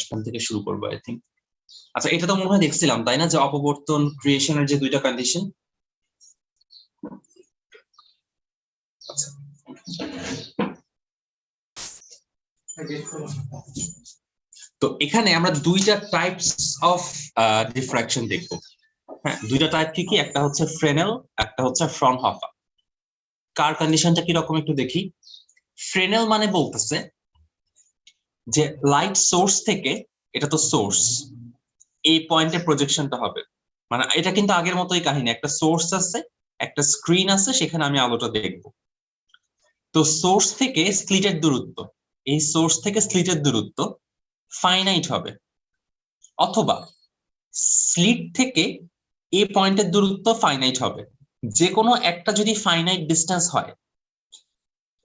এখান থেকে শুরু করবো আই থিঙ্ক। আচ্ছা, এটা তো মনে হয় দেখছিলাম তাই না, যে অপবর্তন ক্রিয়েশনের যে দুইটা কন্ডিশন। আচ্ছা, তো এখানে আমরা দুইটা টাইপস অফ ডিফ্রাকশন দেখব। হ্যাঁ, দুইটা টাইপ কি কি, একটা হচ্ছে ফ্রেনেল, একটা হচ্ছে ফ্রনহফার। কার কন্ডিশনটা কি রকম একটু দেখি। ফ্রেনেল মানে বলতেছে যে লাইট সোর্স থেকে, এটা তো সোর্স, এই পয়েন্টে প্রজেকশনটা হবে। মানে এটা কিন্তু আগের মতোই কাহিনী, একটা সোর্স আছে, একটা স্ক্রিন আছে, সেখানে আমি আলোটা দেখব। তো সোর্স থেকে স্লিটের দূরত্ব, এই সোর্স থেকে স্লিটের দূরত্ব ফাইনাইট হবে, অথবা স্লিট থেকে এই পয়েন্টের দূরত্ব ফাইনাইট হবে। যে কোনো একটা যদি ফাইনাইট ডিস্টেন্স হয়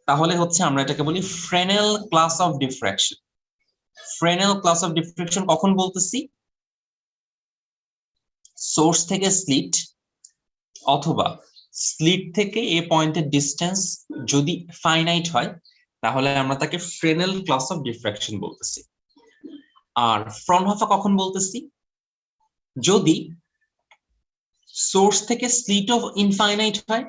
তাহলে হচ্ছে আমরা এটাকে বলি Fresnel class of diffraction. Fresnel class of diffraction কখন বলতেছি, সোর্স থেকে স্লিট অথবা স্লিট থেকে এই পয়েন্টের ডিস্টেন্স যদি ফাইনাইট হয় তাহলে আমরা তাকে ফ্রেনেল ক্লাস অফ ডিফ্রাকশন বলতেছি। আর ফ্রনহফার কখন বলতেছি, যদি সোর্স থেকে স্লিট অফ ইনফাইনাইট হয়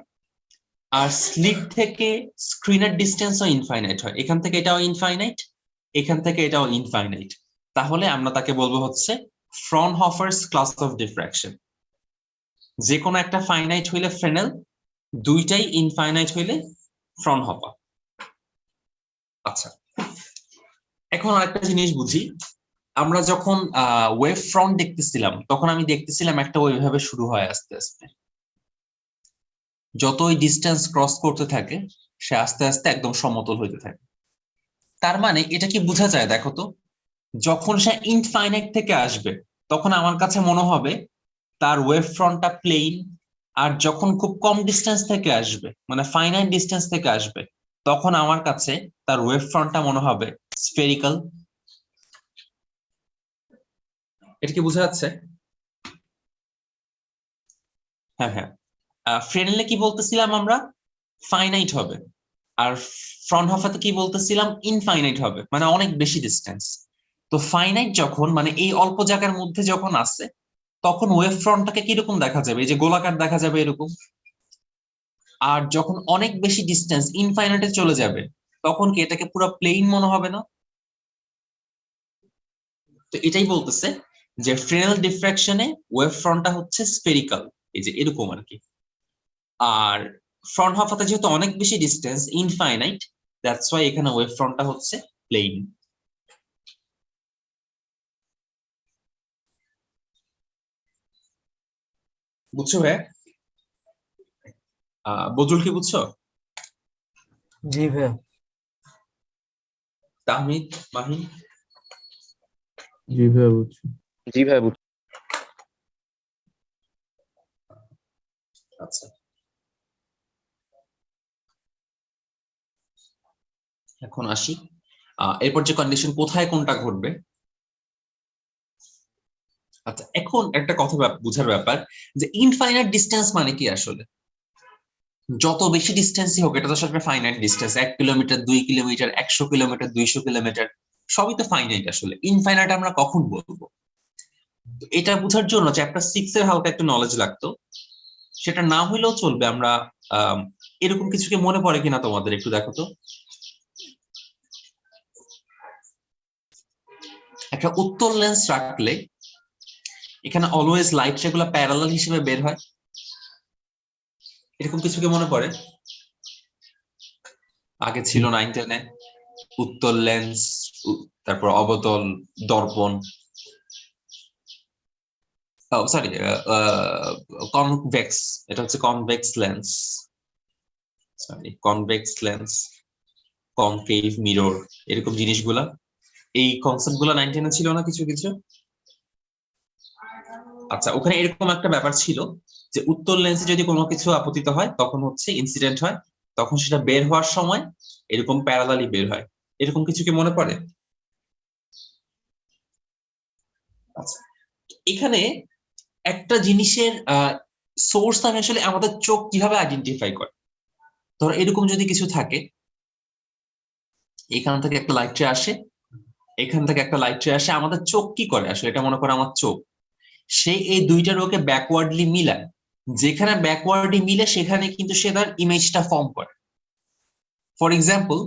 আর স্লিট থেকে স্ক্রিনের ডিস্টেন্সও ইনফাইনাইট হয়, এখান থেকে এটাও ইনফাইনাইট, এখান থেকে এটাও ইনফাইনাইট, তাহলে আমরা তাকে বলবো হচ্ছে ফ্রনহফারস ক্লাস অফ ডিফ্রাকশন। যে কোনো একটা ফাইনাইট হইলে ফ্রেনেল, দুইটাই ইনফাইনাইট হইলে ফ্রনহফার। আচ্ছা, এখন আরেকটা জিনিস বুঝি। আমরা যখন ওয়েভ ফ্রন্ট দেখতেছিলাম তখন আমি দেখতেছিলাম একটা ওইভাবে শুরু হয় আস্তে আস্তে, যতই ডিস্টেন্স ক্রস করতে থাকে সে আস্তে আস্তে একদম সমতল হইতে থাকে। তার মানে এটা কি বোঝা যায় দেখো তো, যখন সে ইনফাইনাইট থেকে আসবে তখন আমার কাছে মনে হবে তার ওয়েভ ফ্রন্টটা প্লেন, আর যখন খুব কম ডিস্টেন্স থেকে আসবে মানে ফাইনাইট ডিস্টেন্স থেকে আসবে তখন আমার কাছে তার ওয়েভ ফ্রন্টটা মনে হবে স্ফেরিক্যাল। এটা কি বোঝা যাচ্ছে? হ্যাঁ হ্যাঁ, ফ্রেনেলে কি বলতেছিলাম আমরা, ফাইনাইট হবে, আর ফ্রনহফারতে কি বলতেছিলাম, ইনফাইনাইট হবে, মানে অনেক বেশি ডিস্টেন্স। তো ফাইনাইট যখন মানে এই অল্প জায়গার মধ্যে যখন আসে তখন ওয়েভ ফ্রন্টটাকে কিরকম দেখা যাবে, এই যে গোলাকার দেখা যাবে এরকম। আর যখন অনেক বেশি ডিস্টেন্স ইনফাইনাইটে চলে যাবে তখন কি এটাকে পুরো প্লেন মনে হবে না? তো এটাই বলতেছে যে ফ্রেনেল ডিফ্রাকশনে ওয়েভ ফ্রন্টটা হচ্ছে স্ফেরিক্যাল, এই যে এরকম আর কি। আর ফ্রনহফারতে যেহেতু অনেক বেশি ডিস্টেন্স ইনফাইনাইট, দ্যাটস ওয়াই এখানে ওয়েভ ফ্রন্টটা হচ্ছে প্লেন। বুঝছো ভাই? বজুল কি বুঝছো? জি ভাইয়া। তাহমিদ, মাহিন? জি ভাইয়া বুঝছি। জি ভাই বুঝছি। আচ্ছা, এখন আসি এরপর যে কন্ডিশন কোথায় কোনটা ঘটবে। আচ্ছা, এখন একটা কথা বুঝার ব্যাপার যে ইনফাইনাইট ডিস্টেন্স মানে কি আসলে। যত বেশি ডিস্টেন্সই হোক, এটা তো আসলে finite distance, 1 kilometre 2 kilometre 100 kilometre 200 kilometre, সবই তো ফাইনাইট। আসলে ইনফাইনাইট আমরা কখন বলবো? এটা বোঝার জন্য চ্যাপ্টার 6 এর হালকা একটু নলেজ লাগতো, সেটা না হইলেও চলবে। আমরা এরকম কিছু কি মনে পড়ে কিনা তোমাদের, একটু দেখো তো। একটা উত্তল লেন্স রাখলে এখানে অলওয়েজ লাইট সেগুলো প্যারালাল হিসেবে বের হয়, এরকম কিছু কি মনে পড়ে? আগে ছিল 9-10-এ উত্তল লেন্স, তারপর অবতল, দর্পণ, সরি কনভেক্স, এটা হচ্ছে convex lens, sorry convex lens, concave mirror, এরকম জিনিসগুলা, এই কনসেপ্ট গুলা 9-10-এ ছিল না কিছু কিছু? আচ্ছা, ওখানে এরকম একটা ব্যাপার ছিল যে উত্তল লেন্সে যদি কোনো কিছু আপতিত হয় তখন হচ্ছে ইনসিডেন্ট হয়, তখন সেটা বের হওয়ার সময় এরকম প্যারালালি বের হয়, এরকম কিছু কি মনে পড়ে? আচ্ছা, এখানে একটা জিনিসের সোর্স আমি আসলে আমাদের চোখ কিভাবে আইডেন্টিফাই করে। ধরো এরকম যদি কিছু থাকে, এখান থেকে একটা লাইট আসে, এখান থেকে একটা লাইট রে আসে, আমাদের চোখ কি করে আসলে, এটা মনে করো আমার চোখ, সে এই দুইটা রোকে ব্যাকওয়ার্ডলি মিলায়, যেখানে ব্যাকওয়ার্ডলি মিলে সেখানে কিন্তু সে তার ইমেজটা ফর্ম করে। ফর এক্সাম্পল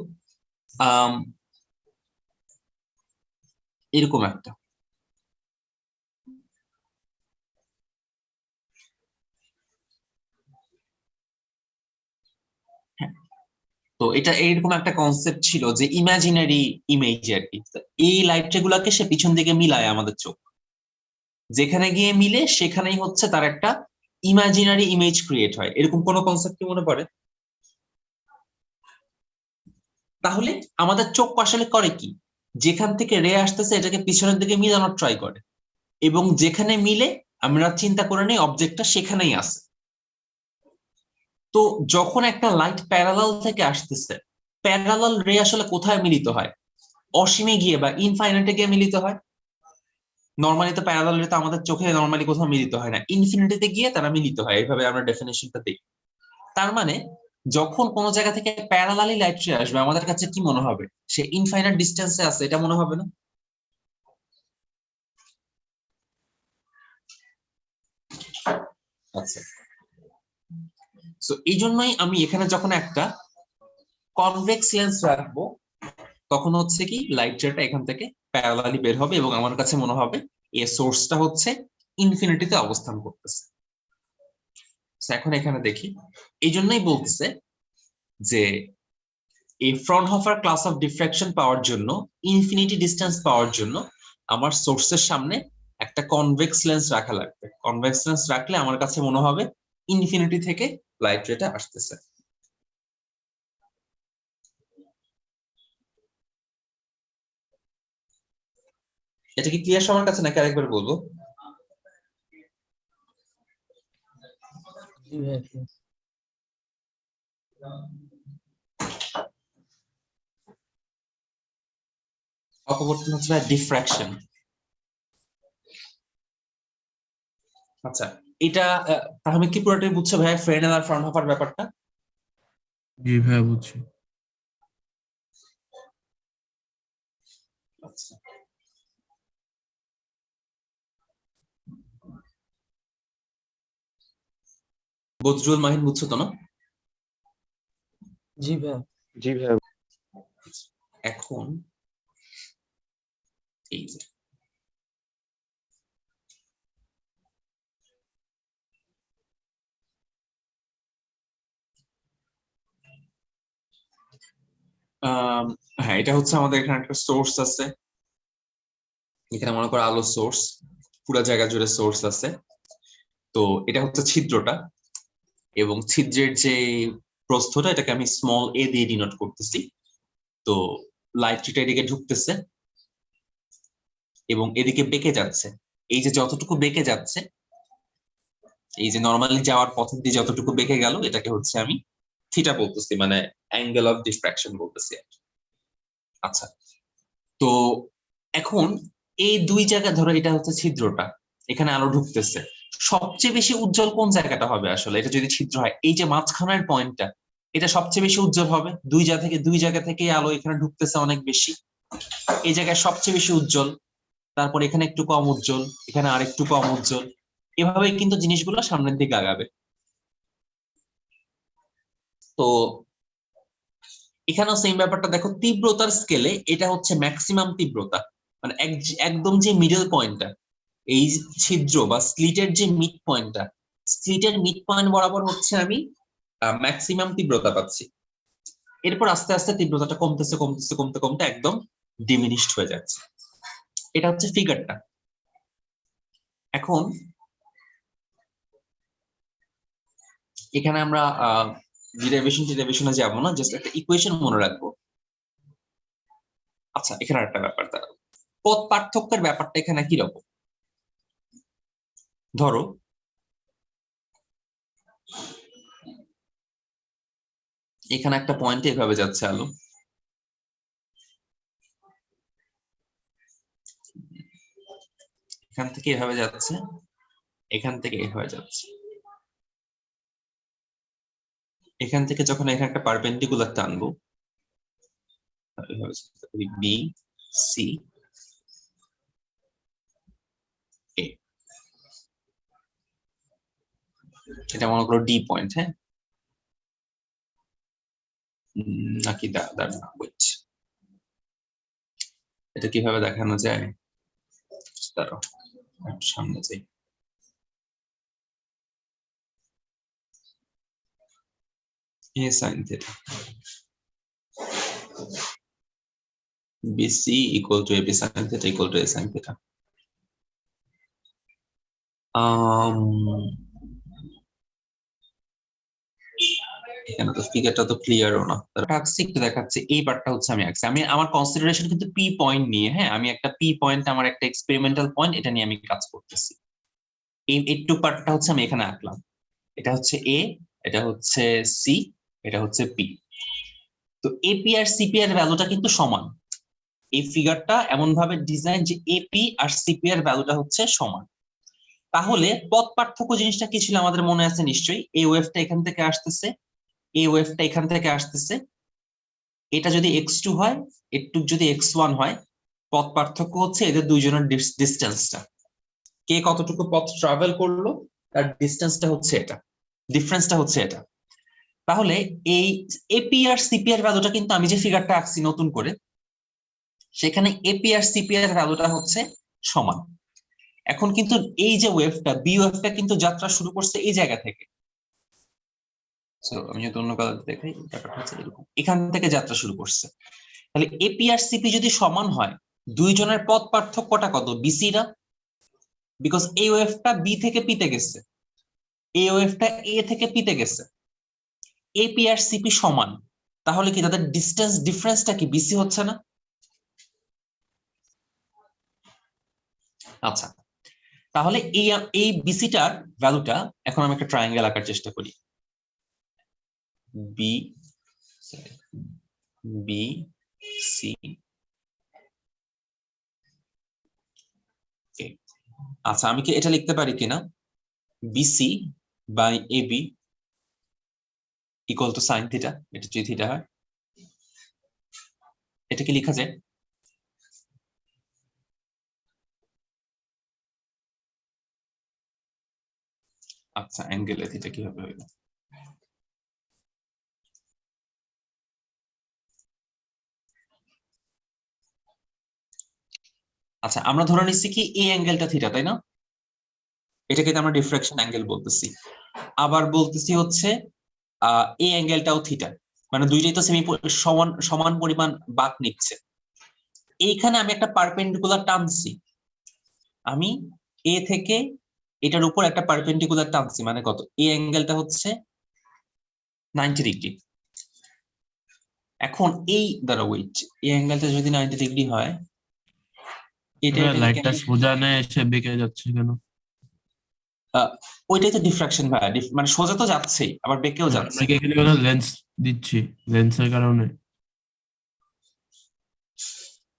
এরকম একটা, তো এটা এইরকম একটা কনসেপ্ট ছিল যে ইমাজিনারি ইমেজ আর কি। তো এই লাইট রে গুলাকে সে পিছন দিকে মিলায় আমাদের চোখ, যেখানে গিয়ে মিলে সেখানেই হচ্ছে তার একটা ইমাজিনারি ইমেজ ক্রিয়েট হয়। এরকম কোন কনসেপ্ট কি মনে পড়ে? তাহলে আমাদের চোখ আসলে করে কি, যেখান থেকে রে আসতেছে এটাকে পিছনের দিকে মিলানোর ট্রাই করে, এবং যেখানে মিলে আমরা চিন্তা করে নেই অবজেক্টটা সেখানেই আছে। তো যখন একটা লাইট প্যারালাল থেকে আসতেছে, প্যারালাল রে আসলে কোথায় মিলিত হয়? অসীমে গিয়ে বা ইনফাইনাইটে গিয়ে মিলিত হয়। নর্মালি তো প্যারালাল রে তো আমাদের চোখে নর্মালি কোথাও মিলিত হয় না, ইনফিনিটিতে গিয়ে তারা মিলিত হয়, এইভাবে আমরা ডেফিনেশনটা দেখি। তার মানে যখন কোনো জায়গা থেকে প্যারালালি লাইট রে আসবে আমাদের কাছে কি মনে হবে? সে ইনফাইনাইট ডিস্টেন্সে আছে, এটা মনে হবে না? আচ্ছা, সো এই জন্যই আমি এখানে যখন একটা কনভেক্স লেন্স রাখবো, তখন হচ্ছে কি লাইট রেটা এখান থেকে প্যারালালি বের হবে এবং আমার কাছে মনে হবে এর সোর্সটা হচ্ছে ইনফিনিটিতে অবস্থান করতেছে। এখন এখানে দেখি, এই জন্যই বলতেছে যে এই ফ্রনহফার ক্লাস অফ ডিফ্রাকশন পাওয়ার জন্য, ইনফিনিটি ডিস্টেন্স পাওয়ার জন্য আমার সোর্সের সামনে একটা কনভেক্স লেন্স রাখা লাগবে। কনভেক্স লেন্স রাখলে আমার কাছে মনে হবে ইনফিনিটি থেকে লাইট রেটা আসতেছে। এটা কি ক্লিয়ার সবার কাছে, নাকি আরেকবার বলবো? জি ভাইয়া clear। অপবর্তন হচ্ছে ডিফ্রাকশন। আচ্ছা, এটা তাহলে কি পুরোটাই বুঝছো ভাই ফ্রেনেল আর ফ্রনহফার ব্যাপারটা? জি ভাইয়া বুঝছি। আচ্ছা, বদরুল মাহিন বুঝছো তো না? জি ভাইয়া। জি ভাইয়া। এখন এই যে হ্যাঁ, এটা হচ্ছে আমাদের এখানে একটা সোর্স আছে, এখানে মনে করো আলো সোর্স, পুরো জায়গা জুড়ে সোর্স আছে। তো এটা হচ্ছে ছিদ্রটা, এবং ছিদ্রের যে প্রস্থটা এটাকে আমি স্মল এ দিয়ে ডিনোট করতেছি। তো লাইটটা এদিকে ঢুকতেছে এবং এদিকে বেঁকে যাচ্ছে। এই যে যতটুকু বেঁকে যাচ্ছে, এই যে নর্মালি যাওয়ার পথের দিয়ে যতটুকু বেঁকে গেল, এটাকে হচ্ছে আমি থিটা বলতেছি, মানে অ্যাঙ্গেল অফ ডিফ্রাকশন বলতেছি। আচ্ছা, তো এখন এই দুই জায়গা ধরো, এটা হচ্ছে ছিদ্রটা, এখানে আলো ঢুকতেছে। সবচেয়ে বেশি উজ্জ্বল কোন জায়গাটা হবে আসলে, এটা যদি ছিদ্র হয়? এই যে মাঝখানের পয়েন্টটা, এটা সবচেয়ে বেশি উজ্জ্বল হবে। দুই জায়গা থেকে আলো এখানে ঢুকতেছে অনেক বেশি, এই জায়গায় সবচেয়ে বেশি উজ্জ্বল। তারপর এখানে একটু কম উজ্জ্বল, এখানে আর একটু কম উজ্জ্বল। এভাবে কিন্তু জিনিসগুলো সামনের দিকে আগাবে। তো এখানেও সেম ব্যাপারটা দেখো, তীব্রতার স্কেলে এটা হচ্ছে ম্যাক্সিমাম তীব্রতা, মানে একদম যে মিডল পয়েন্টটা, এই ছিদ্র বা স্লিটের যে মিড পয়েন্টটা, স্লিটের মিড পয়েন্ট বরাবর হচ্ছে আমি ম্যাক্সিমাম তীব্রতা পাচ্ছি। এরপর আস্তে আস্তে তীব্রতাটা কমতেছে কমতেছে কমতে কমতে একদম ডিমিনিশড হয়ে যাচ্ছে। এটা হচ্ছে ফিগারটা। এখন এখানে আমরা ডিরাইভেশনে যাবো না, জাস্ট একটা ইকুয়েশন মনে রাখবো। আচ্ছা, এখানে একটা ব্যাপার দাঁড়াবো, পথ পার্থক্যের ব্যাপারটা এখানে কি রকম? ধরো এখানে একটা পয়েন্টে এভাবে যাচ্ছে আলো, এখান থেকে এভাবে যাচ্ছে, এখান থেকে এভাবে যাচ্ছে। এখান থেকে যখন এখানে একটা পারপেন্ডিকুলার টানবো, বি সি, এটা মনে করো ডি পয়েন্ট, হ্যাঁ, নাকি wait, এটা কিভাবে দেখানো যায়? দাঁড়াও, একটু সামনে যাই। A sine theta BC equal to AB sin theta equal to A sin theta. এখানে তো ফিগারটা তো ক্লিয়ারও না, আঁকছি একটু দেখাচ্ছি। এই পার্টটা হচ্ছে আমি আঁকছি, আমি আমার কনসিডারেশন কিন্তু পি পয়েন্ট নিয়ে, হ্যাঁ, আমি একটা পি পয়েন্ট, আমার একটা এক্সপেরিমেন্টাল পয়েন্ট, এটা নিয়ে আমি কাজ করতেছি। এই একটু পার্টটা হচ্ছে আমি এখানে আঁকলাম। এটা হচ্ছে এ, এটা হচ্ছে সি, এটা হচ্ছে পি। তো এপি আর সিপি এর ভ্যালুটা কিন্তু সমান। এই ফিগারটা এমন ভাবে ডিজাইন যে এপি আর সিপি এর ভ্যালুটা হচ্ছে সমান। তাহলে পথ পার্থক্য জিনিসটা কি ছিল আমাদের মনে আছে নিশ্চয়ই? এই ওয়েভটা এখান থেকে আসতেছে, এই ওয়েভটা এখান থেকে আসতেছে। এটা যদি x2 হয়, একটু যদি x1 হয়, পথ পার্থক্য হচ্ছে এদের দুইজনের ডিস্টেন্সটা। কে কতটুকু পথ ট্রাভেল করলো তার ডিস্টেন্সটা হচ্ছে এটা, ডিফারেন্সটা হচ্ছে এটা। তাহলে এই এপি আর সিপি এর ভ্যালুটা কিন্তু আমি যে ফিগারটা আঁকছি নতুন করে, সেখানে এপি আর সিপি এর ভ্যালুটা হচ্ছে সমান। এখন কিন্তু এই যে ওয়েভটা, বি ওয়েভটা কিন্তু যাত্রা শুরু করছে এই জায়গা থেকে। আমি যদি অন্য কালার দেখাই, ব্যাপারটা হচ্ছে এরকম, এখান থেকে যাত্রা শুরু করছে। তাহলে এপি আর সিপি যদি সমান হয়, দুইজনের পথ পার্থক্যটা কত? বিসি না? বিকজ এই ওয়েভটা বি থেকে পিতে গেছে, এই ওয়েভটা এ থেকে পিতে গেছে। এপি আর সিপি সমান, তাহলে কি তাদের ডিস্টেন্স ডিফারেন্সটা কি বিসি হচ্ছে না? আচ্ছা, তাহলে এই এই বিসিটার ভ্যালুটা, এখন আমি একটা ট্রায়াঙ্গেল আঁকার চেষ্টা করি। বি বি সি, আচ্ছা আমি কি এটা লিখতে পারি কিনা, BC by AB equal to sine theta, এটা যদি থিটা হয়, এটা কি লেখা যায়? আচ্ছা, অ্যাঙ্গেল থিটা কিভাবে হইল? আচ্ছা, আমরা ধরে নিচ্ছি কি এই অ্যাঙ্গেলটা থিটা, তাই না? এটাকে আমরা ডিফ্রাকশন অ্যাঙ্গেল বলতেছি। আবার বলতেছি হচ্ছে এই অ্যাঙ্গেলটাও থিটা, মানে দুইটাই তো সেমি সমান সমান পরিমাণ বাঁক নিচ্ছে। এইখানে আমি একটা পারপেন্ডিকুলার টানছি, আমি এ থেকে এটার উপর একটা পারপেন্ডিকুলার টানছি, মানে কত? এই অ্যাঙ্গেলটা হচ্ছে 90 ডিগ্রি। এখন এই দ্বারা ওয়েট, এই অ্যাঙ্গেলটা যদি 90 ডিগ্রি হয়, এটা লাইটটা সোজা নেয় এসে বেঁকে যাচ্ছে কেন? ওইটাই তো ডিফ্রাকশন ভাই, মানে সোজা তো যাচ্ছেই, আবার বেঁকেও যাচ্ছে। আমরা কি এখানে কোনো লেন্স দিচ্ছি? লেন্সের কারণে?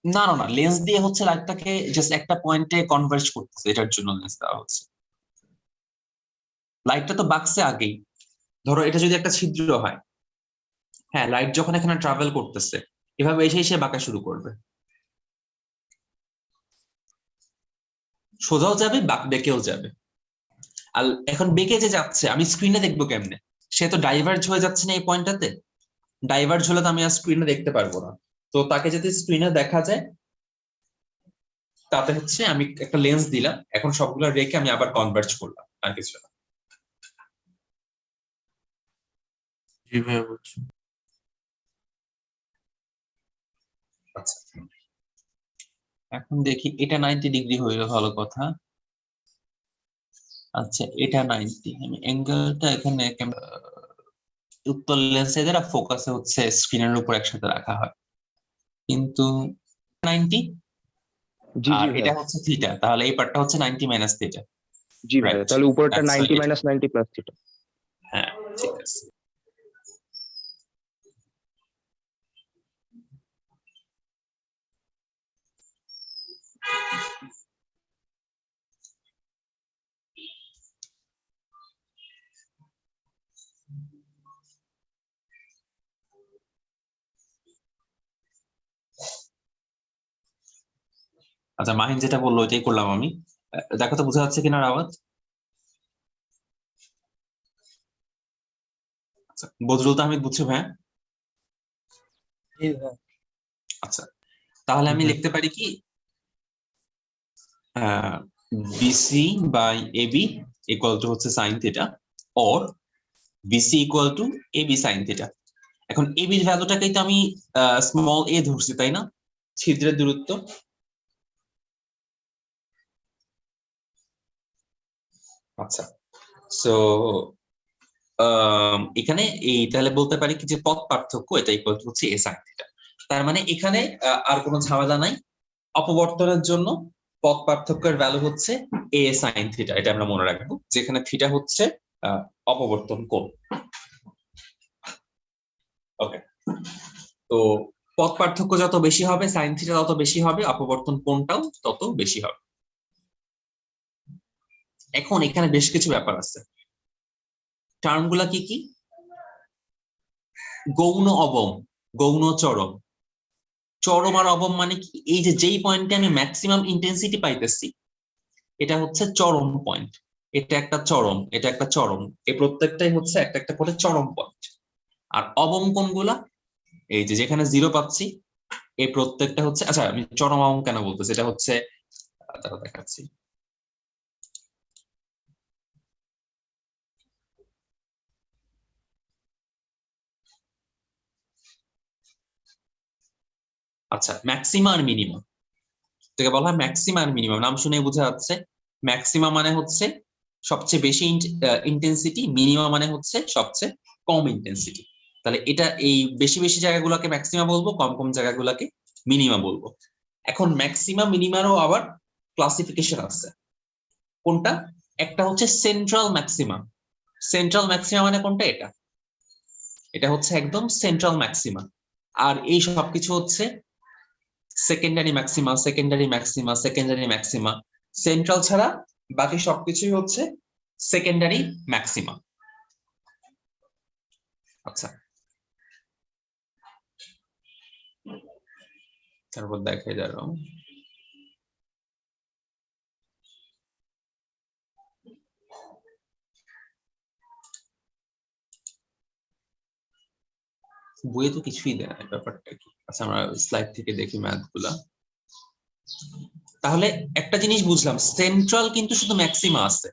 না না না, লেন্স দিয়ে হচ্ছে লাইটটাকে জাস্ট একটা পয়েন্টে কনভার্জ করতেছে, এটার জন্য লেন্স দেওয়া হচ্ছে। লাইটটা তো বাক্সে আগেই, ধরো এটা যদি একটা ছিদ্র হয়, হ্যাঁ, লাইট যখন এখানে ট্রাভেল করতেছে, এভাবে এসে এসে বাঁকা শুরু করবে, সোজাও যাবে, বেঁকেও যাবে। আর এখন বেঁকে যে যাচ্ছে, আমি স্ক্রিনে দেখবো কেমনে? সে তো ডাইভার্জ হয়ে যাচ্ছে না এই পয়েন্টটাতে, ডাইভার্জ হলে তো আমি আর স্ক্রিনে দেখতে পারবো না। তো তাকে যদি স্ক্রিনে দেখা যায়, তাতে হচ্ছে আমি একটা লেন্স দিলাম, এখন সবগুলো রেখে আমি আবার কনভার্জ করলাম, আর কিছু না। জি ভাইয়া বুঝছি। আচ্ছা, এখন দেখি এটা 90 ডিগ্রি হইলে ভালো কথা। আচ্ছা, এটা 90, আমি অ্যাঙ্গেলটা এখানে উত্তর লেন্সে দ্বারা ফোকাসে হচ্ছে স্ক্রিনের উপর একসাথে রাখা হয়, কিন্তু 90, জি জি আর ভাইয়া। এটা হচ্ছে থিটা, তাহলে এই পার্টটা হচ্ছে 90 মাইনাস থিটা। জি ভাইয়া, রাইট, তাহলে উপরেরটা that's 90 right. Minus 90 plus theta. হ্যাঁ, ঠিক আছে। আচ্ছা, মাহিন যেটা বললো ওইটাই করলাম আমি। দেখো তো বোঝা যাচ্ছে কিনা আওয়াজ? বদরুল তাহমিদ বুঝছো ভাই? আচ্ছা, তাহলে আমি লিখতে পারি কি BC by AB equal to হচ্ছে sine theta, or BC equal to AB sine theta. এখন এবির ভ্যালুটাকেই তো আমি স্মল এ ধরছি, তাই না? ছিদ্রের দূরত্ব। আচ্ছা, সো এখানে এই তাহলে বলতে পারি কি যে পথ পার্থক্য এটা ইকুয়াল টু হচ্ছে এ সাইন থিটা। তার মানে এখানে আর কোনো ঝামেলা নাই, অপবর্তনের জন্য পথ পার্থক্যের ভ্যালু হচ্ছে এ সাইন থিটা, এটা আমরা মনে রাখবো, যেখানে থিটা হচ্ছে অপবর্তন কোণ। ওকে, তো পথ পার্থক্য যত বেশি হবে সাইন থিটা তত বেশি হবে, অপবর্তন কোণটাও তত বেশি হবে। এখন এখানে বেশ কিছু ব্যাপার আছে। টার্মগুলা কি কি? গৌণ অবম, গৌণ চরম। চরম আর অবম মানে কি? এই যে যেই পয়েন্টে আমি ম্যাক্সিমাম ইন্টেন্সিটি পাইতেছি এটা হচ্ছে চরম পয়েন্ট, এটা একটা চরম, এটা একটা চরম, এই প্রত্যেকটাই হচ্ছে একটা একটা করে চরম পয়েন্ট। আর অবম কোণগুলা এই যে যেখানে জিরো পাচ্ছি এই প্রত্যেকটা হচ্ছে, আচ্ছা আমি চরম অবম কেন বলতেছি, এটা হচ্ছে তারা দেখাচ্ছি। আচ্ছা, ম্যাক্সিমা আর মিনিমাম, এটাকে বলা হয় ম্যাক্সিমা আর মিনিমাম। নাম শুনে বোঝা যাচ্ছে ম্যাক্সিমা মানে হচ্ছে সবচেয়ে বেশি ইন্টেন্সিটি, মিনিমাম মানে হচ্ছে সবচেয়ে কম ইন্টেন্সিটি। তাহলে এটা এই বেশি বেশি জায়গাগুলোকে ম্যাক্সিমা বলবো, কম কম জায়গাগুলোকে মিনিমা বলবো। এখন ম্যাক্সিমা মিনিমারও আবার ক্লাসিফিকেশন আছে। কোনটা? একটা হচ্ছে সেন্ট্রাল ম্যাক্সিমা। সেন্ট্রাল ম্যাক্সিমা মানে কোনটা? এটা, এটা হচ্ছে একদম সেন্ট্রাল ম্যাক্সিমা। আর এই সবকিছু হচ্ছে secondary maxima, secondary maxima, secondary maxima. Central ছাড়া বাকি সবকিছুই হচ্ছে সেকেন্ডারি ম্যাক্সিমা। আচ্ছা, তারপর দেখাই যাবো বইয়ে তো কিছুই দেয় না, ব্যাপারটা কি? আচ্ছা, আমরা স্লাইড থেকে দেখি ম্যাথ গুলা। তাহলে একটা জিনিস বুঝলাম, সেন্ট্রাল কিন্তু শুধু ম্যাক্সিমা আছে,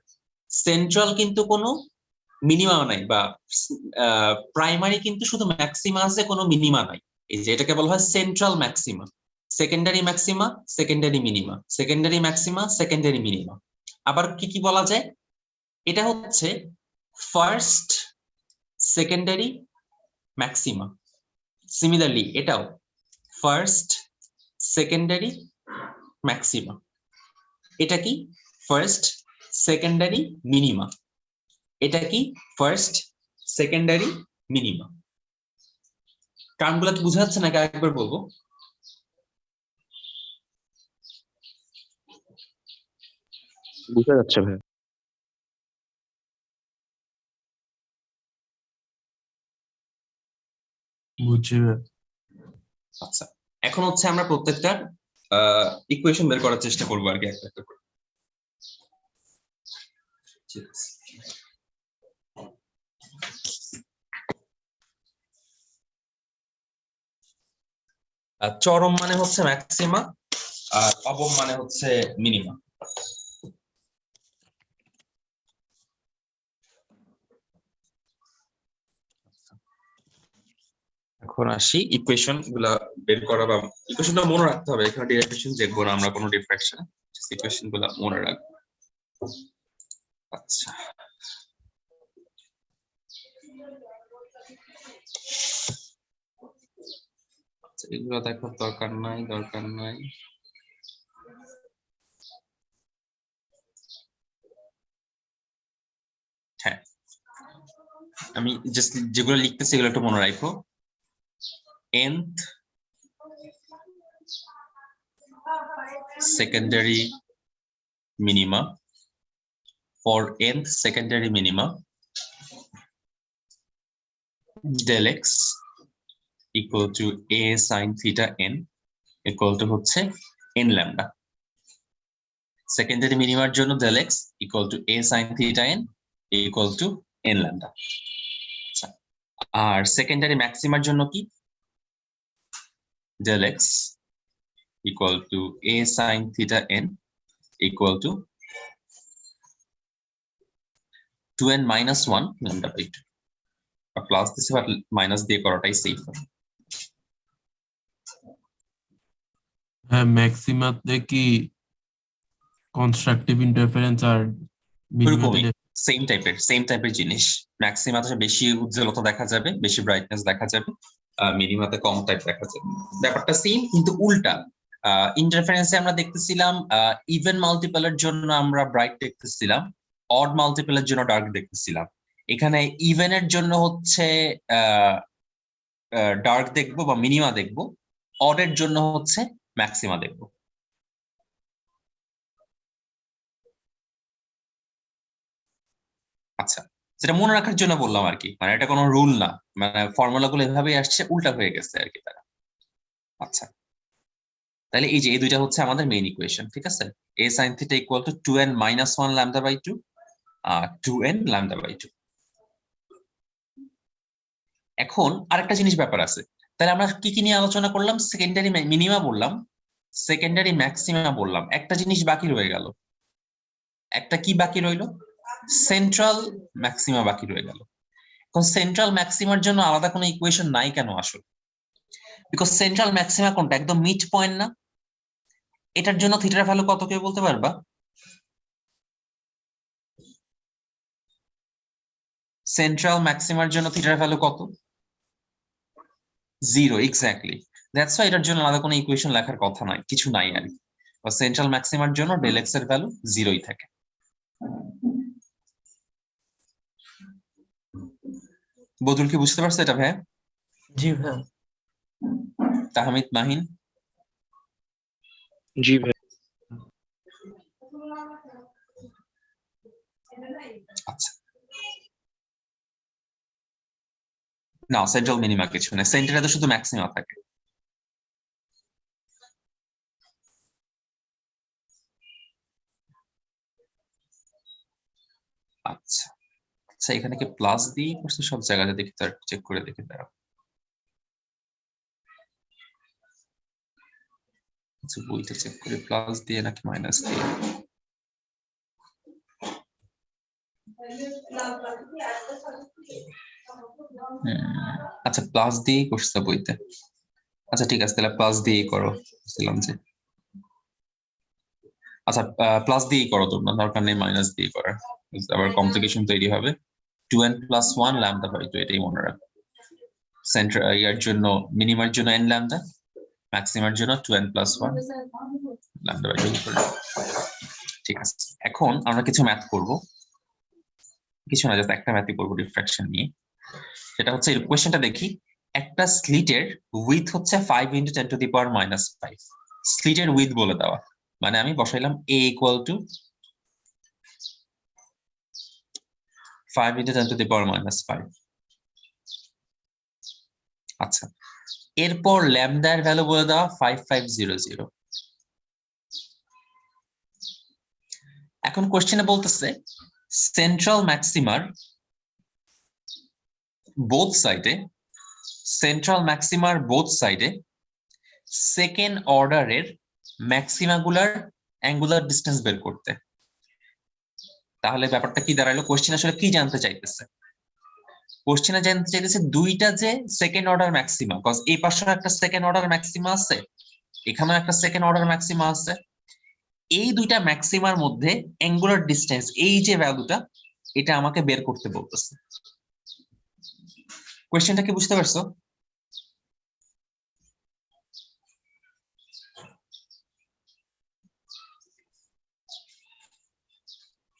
সেন্ট্রাল কিন্তু কোনো মিনিমা নাই, বা প্রাইমারি কিন্তু শুধু ম্যাক্সিমা আছে, কোনো মিনিমা নাই। এই যে এটাকে বলা হয় central maxima. Secondary maxima, secondary minima, secondary maxima, secondary minima. আবার কি কি বলা যায়? এটা হচ্ছে ফার্স্ট সেকেন্ডারি ম্যাক্সিমা। সিমিলারলি এটাও ফার্স্ট সেকেন্ডারি ম্যাক্সিমা। এটা কি? First secondary minima. এটা কি? First secondary minima. টার্মগুলো কি বোঝা যাচ্ছে নাকি আরেকবার বলবো? বুঝা যাচ্ছে ভাই। বুঝছি ভাই। আচ্ছা, এখন হচ্ছে আমরা প্রত্যেকটা ইকুয়েশন বের করার চেষ্টা করবো আর কি, একটা একটা করে। ঠিক আছে। চরম মানে হচ্ছে ম্যাক্সিমা, আর অবম মানে হচ্ছে মিনিমা। এখন আসি ইকুয়েশন গুলা বের করা, বা ইকুয়েশনটা মনে রাখতে হবে। এখানে ডিরাইভেশন দেখবো না আমরা, কোনো ডিফ্রাকশন, ইকুয়েশন গুলা মনে রাখবো। আচ্ছা, এগুলো দেখার দরকার নাই, দরকার নাই। হ্যাঁ, আমি জাস্ট যেগুলো লিখতেছি এগুলো একটু মনে রাখো। nth secondary minima, for nth secondary minima del x equal to a sin theta n equal to হচ্ছে n lambda। সেকেন্ডারি মিনিমার জন্য del x equal to a sin theta n equal to n lambda। আচ্ছা, আর secondary ম্যাক্সিমার জন্য কি del x equal to a sin theta n equal to 2n minus 1 lambda by 2 R plus দিছে বা minus দিয়ে করাটাই safe. হ্যাঁ, ম্যাক্সিমাতে কি constructive interference আর মিনিমাতে ওরকমই সেম টাইপের জিনিস। ম্যাক্সিমাতে বেশি উজ্জ্বলতা দেখা যাবে, বেশি ব্রাইটনেস দেখা যাবে, মিনিমাতে কম টাইপ দেখা যাবে। ব্যাপারটা সেম কিন্তু উল্টা। ইন্টারফারেন্সে আমরা দেখতেছিলাম ইভেন মাল্টিপলের জন্য আমরা ব্রাইট দেখতেছিলাম, অড মাল্টিপলের জন্য ডার্ক দেখতেছিলাম। এখানে ইভেনের জন্য হচ্ছে ডার্ক দেখবো বা মিনিমা দেখবো, অডের জন্য হচ্ছে ম্যাক্সিমা দেখবো। আচ্ছা, যেটা মনে রাখার জন্য বললাম আর কি, মানে এটা কোনো রুল না, মানে ফর্মুলা গুলো এভাবেই আসছে, উল্টা হয়ে গেছে আর কি তারা। আচ্ছা, তাহলে এই যে এই দুইটা হচ্ছে আমাদের মেইন ইকুয়েশন, ঠিক আছে? a sin theta equal to 2n minus 1 lambda by 2 R 2n lambda by 2। এখন আরেকটা জিনিস ব্যাপার আছে, তাহলে আমরা কি কি নিয়ে আলোচনা করলাম? সেকেন্ডারি মিনিমা বললাম, সেকেন্ডারি ম্যাক্সিমা বললাম, একটা জিনিস বাকি রয়ে গেল। একটা কি বাকি রইলো? সেন্ট্রাল ম্যাক্সিমা বাকি রয়ে গেল। এখন সেন্ট্রাল ম্যাক্সিমার জন্য আলাদা কোনো ইকুয়েশন নাই কেন আসলে? বিকজ সেন্ট্রাল ম্যাক্সিমা কোনটা? একদম মিড পয়েন্ট না? এটার জন্য থিটার ভ্যালু কত কেউ বলতে পারবা? সেন্ট্রাল ম্যাক্সিমার জন্য থিটার ভ্যালু কত? 0, এক্স্যাক্টলি। দ্যাটস ওয়াই এটার জন্য আলাদা কোনো ইকুয়েশন লেখার কথা নাই, কিছু নাই আর কি। সেন্ট্রাল ম্যাক্সিমার জন্য ডেল এক্স এর ভ্যালু 0ই থাকে। বদুল কি বুঝতে পারছো এটা ভাই? জি ভাই। তাহমিদ, মাহিন? জি ভাই। আচ্ছা, না সেন্ট্রাল মিনিমা কিছু না, সেন্টারে তো শুধু ম্যাক্সিমা থাকে। আচ্ছা আচ্ছা, এখানে কি প্লাস দিয়ে করছে সব জায়গাতে? দেখি তার চেক করে দেখি দাঁড়াও। আচ্ছা, বইটা চেক করে প্লাস দিয়ে নাকি মাইনাস দিয়ে। আচ্ছা, প্লাস দিয়েই করছে বইতে। আচ্ছা ঠিক আছে, তাহলে প্লাস দিয়েই করো। বুঝলাম যে আচ্ছা প্লাস দিয়েই করো, তোমরা দরকার নেই মাইনাস দিয়ে করার, আবার কমপ্লিকেশন তৈরি হবে। 2n plus 1 lambda by 2, এটাই মনে রাখো। সেন্টার ইয়ার জন্য, মিনিমার জন্য n lambda, ম্যাক্সিমার জন্য 2n plus 1 lambda by 2 করে। ঠিক আছে, এখন আমরা কিছু ম্যাথ করব, কিছু না, জাস্ট একটা ম্যাথই করবো রিফ্র্যাকশন নিয়ে। সেটা হচ্ছে এই কোয়েশ্চেনটা দেখি। একটা স্লিটের উইথ হচ্ছে 5 × 10⁻⁻5। স্লিটের উইথ বলে দেওয়া, মানে আমি বসাইলাম a equal to 5 × 10⁻⁻5। আচ্ছা, এরপর ল্যামডার ভ্যালু বলে দেওয়া 5500। এখন কোশ্চেনে বলতেছে সেন্ট্রাল ম্যাক্সিমার বোথ সাইডে, সেন্ট্রাল ম্যাক্সিমার বোথ সাইডে সেকেন্ড অর্ডারের ম্যাক্সিমাগুলার অ্যাঙ্গুলার ডিসটেন্স বের করতে। তাহলে ব্যাপারটা কি দাঁড়ালো? কোশ্চেন আসলে কি জানতে চাইতেছে? কোশ্চেনে জানতে চাইতেছে দুইটা যে সেকেন্ড অর্ডার ম্যাক্সিমা, কজ এই পাশেও একটা সেকেন্ড অর্ডার ম্যাক্সিমা আছে, এখানেও একটা সেকেন্ড অর্ডার ম্যাক্সিমা আছে। এই দুইটা ম্যাক্সিমার মধ্যে অ্যাঙ্গুলার ডিসটেন্স, এই যে ভ্যালুটা, এটা আমাকে বের করতে বলতেছে। কোশ্চেনটা কি বুঝতে পারছো?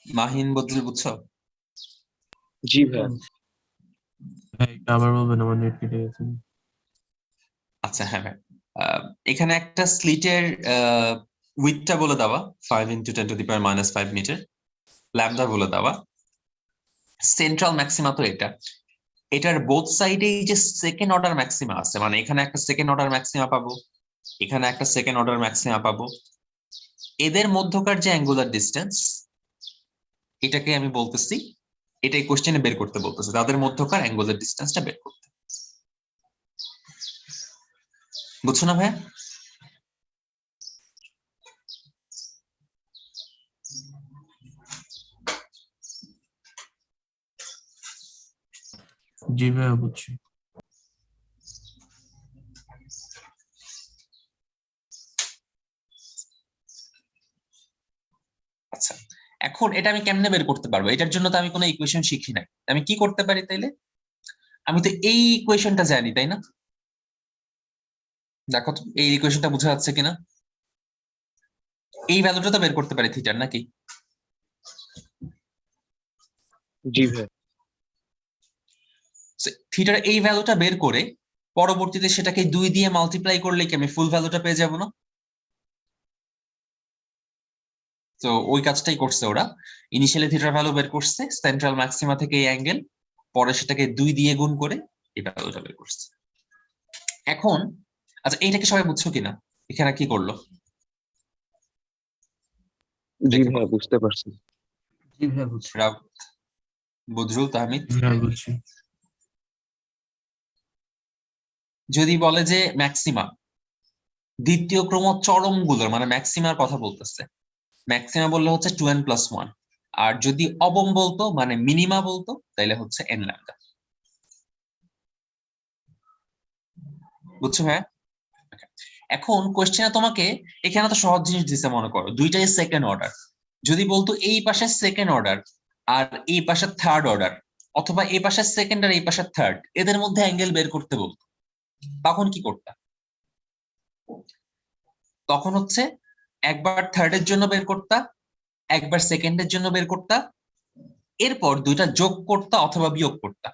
মাহিন, বদল, বুঝছো? জি ভাই। আবার বলবেন, আমার নেট কেটে গেছে। আচ্ছা হ্যাঁ ভাই, এখানে একটা স্লিটের উইথটা বলে দেওয়া 5 × 10⁻⁻5 মিটার, ল্যামডা বলে দেওয়া, সেন্ট্রাল ম্যাক্সিমা তো এটা, এটার বোথ সাইডে যে সেকেন্ড অর্ডার ম্যাক্সিমা আছে, মানে এখানে একটা সেকেন্ড অর্ডার ম্যাক্সিমা পাবো, এখানে একটা সেকেন্ড অর্ডার ম্যাক্সিমা পাবো, এদের মধ্যকার যে অ্যাঙ্গুলার ডিসটেন্স, এটাকে আমি বলতেছি, এটাই কোশ্চেনে বের করতে বলতেছে, তাদের মধ্যকার অ্যাঙ্গুলার ডিসটেন্সটা বের করতে। বুঝছো না ভাই? জি ভাইয়া বুঝছি। আচ্ছা, এখন এটা আমি কেমনে বের করতে পারবো? এটার জন্য তো আমি কোনো ইকুয়েশন শিখি নাই। আমি কি করতে পারি তাইলে? আমি তো এই ইকুয়েশনটা জানি, তাই না? দেখো তো এই ইকুয়েশনটা বোঝা যাচ্ছে কিনা। এই ভ্যালুটা তো বের করতে পারি থিটার, নাকি? জি ভাইয়া। থিটার এই ভ্যালুটা বের করে পরবর্তীতে সেটাকে 2 দিয়ে মাল্টিপ্লাই করলে কি আমি ফুল ভ্যালুটা পেয়ে যাবো না? তো ওই কাজটাই করছে ওরা। ইনিশিয়ালি থিটার ভ্যালু বের করছে সেন্ট্রাল ম্যাক্সিমা থেকে এই অ্যাঙ্গেল, পরে সেটাকে 2 দিয়ে গুণ করে এই ভ্যালুটা বের করছে। এখন আচ্ছা, এইটাকে সবাই বুঝছো কিনা? এখানে কি করলো জি দেখে ভাইয়া বলো। বুঝতে পারছি। জি ভাইয়া বুঝছি। রাউত, বদরুল, তাহমিদ। হ্যাঁ বুঝছি। যদি বলে যে ম্যাক্সিমা, দ্বিতীয় ক্রম চরম গুলোর মানে ম্যাক্সিমার কথা বলতেছে, ম্যাক্সিমা বললে হচ্ছে 2n+1, আর যদি অবম বলতো মানে মিনিমা বলতো তাইলে হচ্ছে n ল্যাম্ডা। বুঝছো ভাই? এখন কোশ্চেনে তোমাকে এখানে তো সহজ জিনিস দিছে, মনে করো দুইটাই সেকেন্ড অর্ডার। যদি বলতো এই পাশে সেকেন্ড অর্ডার আর এই পাশে থার্ড অর্ডার, অথবা এই পাশে সেকেন্ড আর এই পাশে থার্ড, এদের মধ্যে অ্যাঙ্গেল বের করতে বলতো, তখন কি করতা? তখন হচ্ছে একবার থার্ডের জন্য বের করতা, একবার সেকেন্ডের জন্য বের করতা, এরপর দুইটা যোগ করতা অথবা বিয়োগ করতা।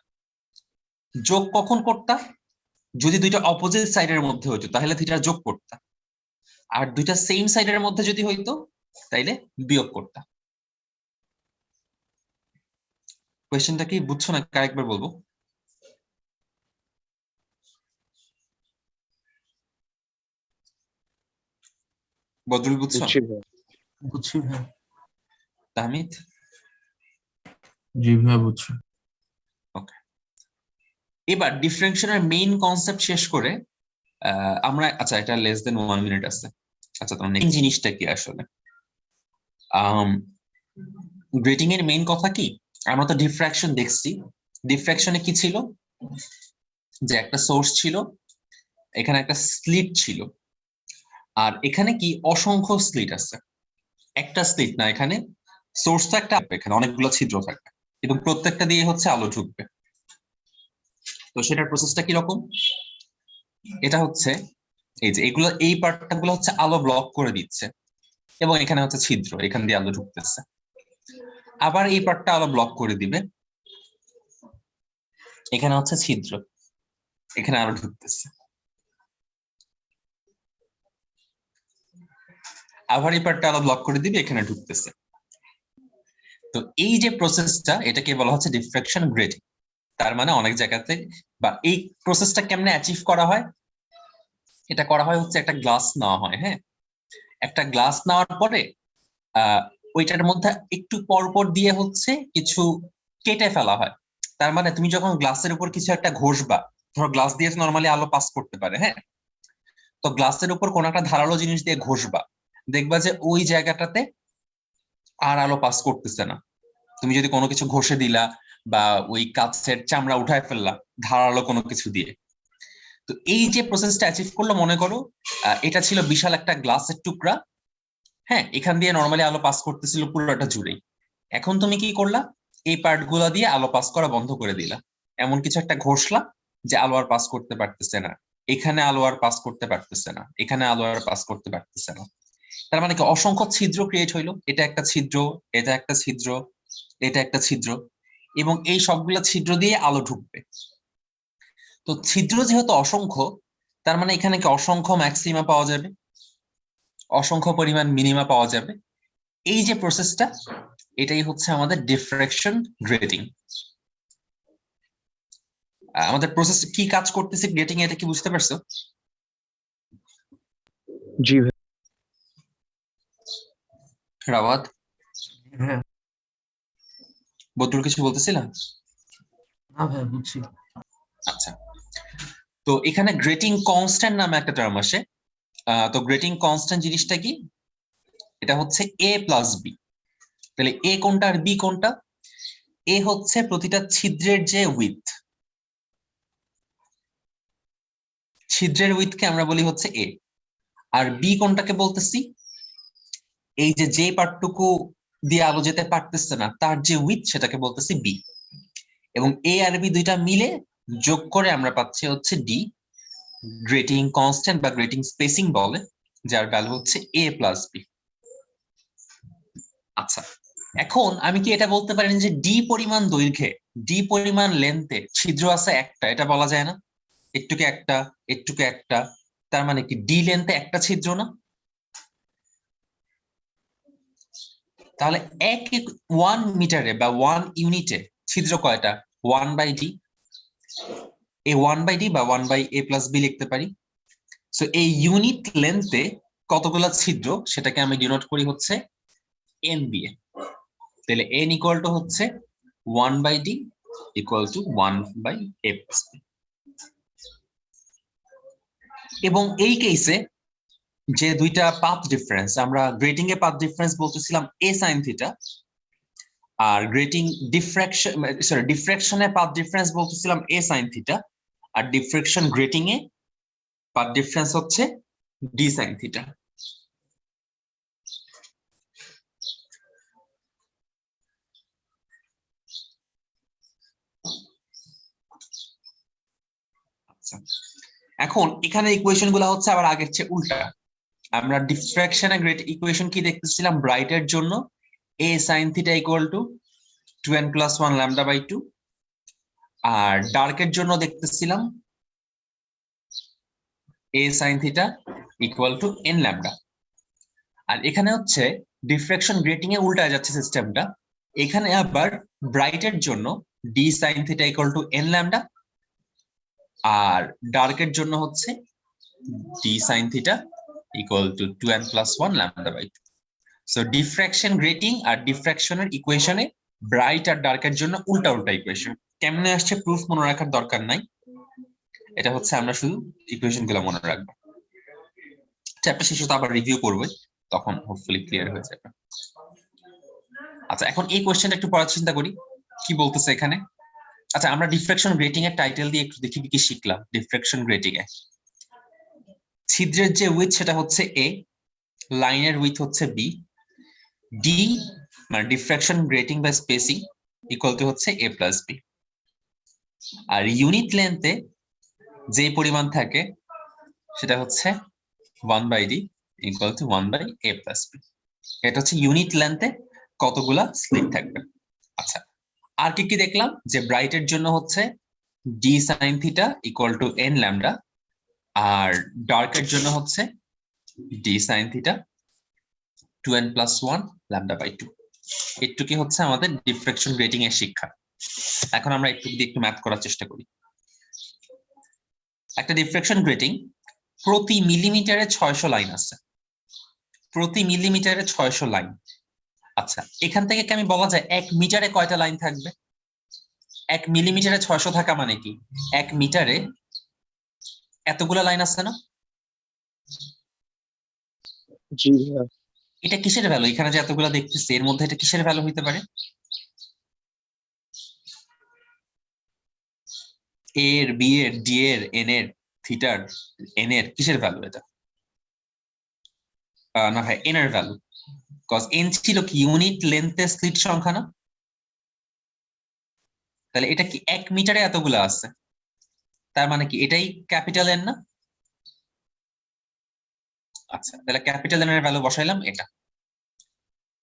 যোগ কখন করতা? যদি দুইটা অপোজিট সাইডের মধ্যে হইতো তাহলে থিটা যোগ করতা, আর দুইটা সেম সাইডের মধ্যে যদি হইতো তাইলে বিয়োগ করতা। কোয়েশ্চেনটা কি বুঝছো না? আরেকবার বলবো। বদরুল বুঝছো? বুঝছি ভাইয়া। বুঝছি ভাইয়া। তাহমিদ? জি ভাইয়া বুঝছি। ওকে, এবার ডিফারেন্সিয়েশনের মেইন কনসেপ্ট শেষ করে আমরা, আচ্ছা এটা লেস দেন 1 মিনিট আছে। আচ্ছা, তোমার নেক্সট জিনিসটা কি আসলে? গ্রেটিং এর মেইন কথা কি? আমরা তো ডিফ্রাকশন দেখছি। ডিফ্রাকশনে কি ছিল? যে একটা সোর্স ছিল, এখানে একটা স্লিট ছিল, আর এখানে কি অসংখ্য স্লিট আছে। একটা স্লিট না, এখানে সোর্স তো একটা, এখানে অনেকগুলো ছিদ্র থাকবে এবং প্রত্যেকটা দিয়ে হচ্ছে আলো ঢুকবে। তো সেটার প্রসেসটা কিরকম? এটা হচ্ছে এই যে এগুলো, এই পার্টটা গুলো হচ্ছে আলো ব্লক করে দিচ্ছে এবং এখানে হচ্ছে ছিদ্র, এখান দিয়ে আলো ঢুকতেছে। আবার এই পার্টটা আলো ব্লক করে দিবে, এখানে হচ্ছে ছিদ্র, এখানে আলো ঢুকতেছে। আবার এই পার্টটা আলো ব্লক করে দিবে, এখানে ঢুকতেছে। তো এই যে প্রসেসটা, এটাকে বলা হচ্ছে ডিফ্রাকশন গ্রেটিং। তার মানে অনেক জায়গাতে, বা এই প্রসেসটা কেমনে অ্যাচিভ করা হয়? এটা করা হয় হচ্ছে একটা গ্লাস নেওয়া হয়, হ্যাঁ, একটা গ্লাস নেওয়ার পরে ওইটার মধ্যে একটু পরপর দিয়ে হচ্ছে কিছু কেটে ফেলা হয়। তার মানে তুমি যখন গ্লাসের উপর কিছু একটা ঘষবা, ধরো গ্লাস দিয়ে নর্মালি আলো পাস করতে পারে, হ্যাঁ, তো গ্লাসের উপর কোন একটা ধারালো জিনিস দিয়ে ঘষবা, দেখবা যে ওই জায়গাটাতে আর আলো পাস করতেছে না। তুমি যদি কোনো কিছু ঘষে দিলা বা ওই কাচের চামড়া উঠায় ফেললা ধারালো কোনো কিছু দিয়ে, তো এই যে প্রসেসটা অ্যাচিভ করলো, মনে করো এটা ছিল বিশাল একটা গ্লাসের টুকরা, হ্যাঁ, এখান দিয়ে নর্মালি আলো পাস করতেছিল পুরোটা জুড়েই। এখন তুমি কি করলা? এই পার্ট গুলা দিয়ে আলো পাস করা বন্ধ করে দিলা, এমন কিছু একটা ঘষলা যে আলো আর পাস করতে পারতেছে না, এখানে আলো আর পাস করতে পারতেছে না, এখানে আলো আর পাস করতে পারতেছে না। তার মানে কি অসংখ্য ছিদ্র ক্রিয়েট হইলো, এটা একটা ছিদ্র, এটা একটা ছিদ্র, এটা একটা ছিদ্র, এবং এই সবগুলা ছিদ্র দিয়ে আলো ঢুকবে। তো ছিদ্র যেহেতু অসংখ্য, তার মানে এখানে কি অসংখ্য ম্যাক্সিমা পাওয়া যাবে, অসংখ্য পরিমাণ মিনিমা পাওয়া যাবে। এই যে প্রসেসটা, এটাই হচ্ছে আমাদের ডিফ্রাকশন গ্রেটিং। আমাদের প্রসেস কি কাজ করতেছে গ্রেটিং, এটা কি বুঝতে পারছো? জি ভাইয়া। রাওয়াত, জি ভাইয়া। বদরুল কিছু বলতেছিলাম? না ভাইয়া বুঝছি। আচ্ছা, তো এখানে গ্রেটিং কনস্ট্যান্ট নামে একটা টার্ম আসে। তো গ্রেটিং কনস্ট্যান্ট জিনিসটা কি? এটা হচ্ছে এ প্লাস বি। তাহলে এ কোনটা আর বি কোনটা? এ হচ্ছে প্রতিটা ছিদ্রের যে উইথ, ছিদ্রের উইথকে আমরা বলি হচ্ছে এ। আর বি কোনটাকে বলতেছি? এই যে পার্টটুকু দিয়ে আলো যেতে পারতেছে না তার যে উইথ, সেটাকে বলতেছি বি। এবং এ আর বি দুইটা মিলে যোগ করে আমরা পাচ্ছি হচ্ছে ডি, গ্রেটিং কনস্ট্যান্ট বা গ্রেটিং স্পেসিং বলে, যার ভ্যালু হচ্ছে এ প্লাস বি। আচ্ছা, এখন আমি কি এটা বলতে পারি যে ডি পরিমাণ দৈর্ঘ্যে, ডি পরিমাণ লেন্থে ছিদ্র আছে একটা, এটা বলা যায় না? একটুকে একটা, একটুকে একটা, তার মানে কি ডি লেন্থে একটা ছিদ্র না? তাহলে এক 1 মিটারে বা 1 ইউনিটে ছিদ্র কয়টা? 1/d। এই 1/d বা 1/a প্লাস বি লিখতে পারি। সো এই ইউনিট লেন্থে কতগুলো ছিদ্র, সেটাকে আমি ডিনোট করি হচ্ছে এন দিয়ে। তাহলে এন ইকুয়াল টু হচ্ছে 1/d equal to 1/a plus B. এবং এই কেসে যে দুইটা পাথ ডিফারেন্স, আমরা গ্রেটিং এ পাথ ডিফারেন্স বলতেছিলাম এ সাইন থিটা, আর গ্রেটিং ডিফ্রাকশনে পাথ ডিফারেন্স বলতেছিলাম এ সাইন থিটা, আর ডিফ্রাকশন গ্রেটিং এ পাথ ডিফারেন্স হচ্ছে ডি সাইন থিটা। আচ্ছা, এখন এখানে ইকুয়েশন গুলো হচ্ছে আবার আগের চেয়ে উল্টা। আমরা ডিফ্রাকশনে গ্রেট ইকুয়েশন কি দেখতেছিলাম? ব্রাইটের জন্য A sine theta equal to 2n + 1 λ/2, আর ডার্কের জন্য দেখতেছিলাম A sine theta equal to n λ। আর এখানে হচ্ছে ডিফ্রাকশন গ্রেটিং এ উল্টা যাচ্ছে সিস্টেমটা। এখানে আবার ব্রাইটের জন্য D sine theta equal to n λ, আর ডার্কের জন্য হচ্ছে D sine theta equal to 2n + 1 λ/2। So diffraction grating আর ডিফ্রাকশনের ইকুয়েশনে ব্রাইট আর ডার্কের জন্য উল্টা উল্টা ইকুয়েশন। কেমনে আসছে প্রুফ মনে রাখার দরকার নাই, এটা হচ্ছে আমরা শুধু ইকুয়েশন গুলো মনে রাখবো। চ্যাপ্টার শেষে তো আবার রিভিউ করবে, তখন হোপফুলি ক্লিয়ার হয়ে যাবে। আচ্ছা, এখন এই কোয়েশ্চেনটা একটু পড়ার চিন্তা করি কি বলতেছে এখানে। আচ্ছা, আমরা ডিফ্রাকশন গ্রেটিং এর টাইটেল দিয়ে একটু দেখি কি শিখলাম। ডিফ্রাকশন গ্রেটিং এ ছিদ্রের যে উইথ সেটা হচ্ছে এ, লাইনের উইথ হচ্ছে বি, ডি মানে ডিফ্রাকশন গ্রেটিং বা স্পেসিং ইকুয়াল টু হচ্ছে এ প্লাস বি, আর ইউনিট লেন্থে যে পরিমাণ থাকে সেটা হচ্ছে 1/d equal to 1/a plus B. এটা হচ্ছে ইউনিট লেন্থে কতগুলা স্লিট থাকবে। আচ্ছা, আর কি কি দেখলাম? যে ব্রাইটের জন্য হচ্ছে D sine theta equal to n λ, আর ডার্কের জন্য হচ্ছে ডি সাইন থিটা 2n + 1 λ/2। একটু কি হচ্ছে আমাদের ডিফ্রাকশন গ্রেটিং এর শিক্ষা। এখন আমরা একটু দিয়ে একটু ম্যাথ করার চেষ্টা করি। একটা ডিফ্রাকশন গ্রেটিং প্রতি মিলিমিটারে 600 লাইন আছে, প্রতি মিলিমিটারে 600 লাইন। আচ্ছা, এখান থেকে কি আমি বলা যায় 1 মিটারে কয়টা লাইন থাকবে? 1 মিলিমিটারে 600 থাকা মানে কি 1 মিটারে এতগুলা লাইন আছে না? জি ভাইয়া। এটা কিসের ভ্যালু? এখানে যে এতগুলা দেখতেছি এর মধ্যে এটা কিসের ভ্যালু হইতে পারে? এ এর, বি এর, ডি এর, এন এর, থিটার, এন এর কিসের ভ্যালু এটা? না ভাই, এন এর ভ্যালু। কজ এন ছিল কি ইউনিট লেন্থে স্লিট সংখ্যা না? তাহলে এটা কি 1 মিটারে এতগুলা আছে, তার মানে কি এটাই ক্যাপিটাল এন না? আচ্ছা, তাহলে ক্যাপিটাল এন এর ভ্যালু বসাইলাম এটা।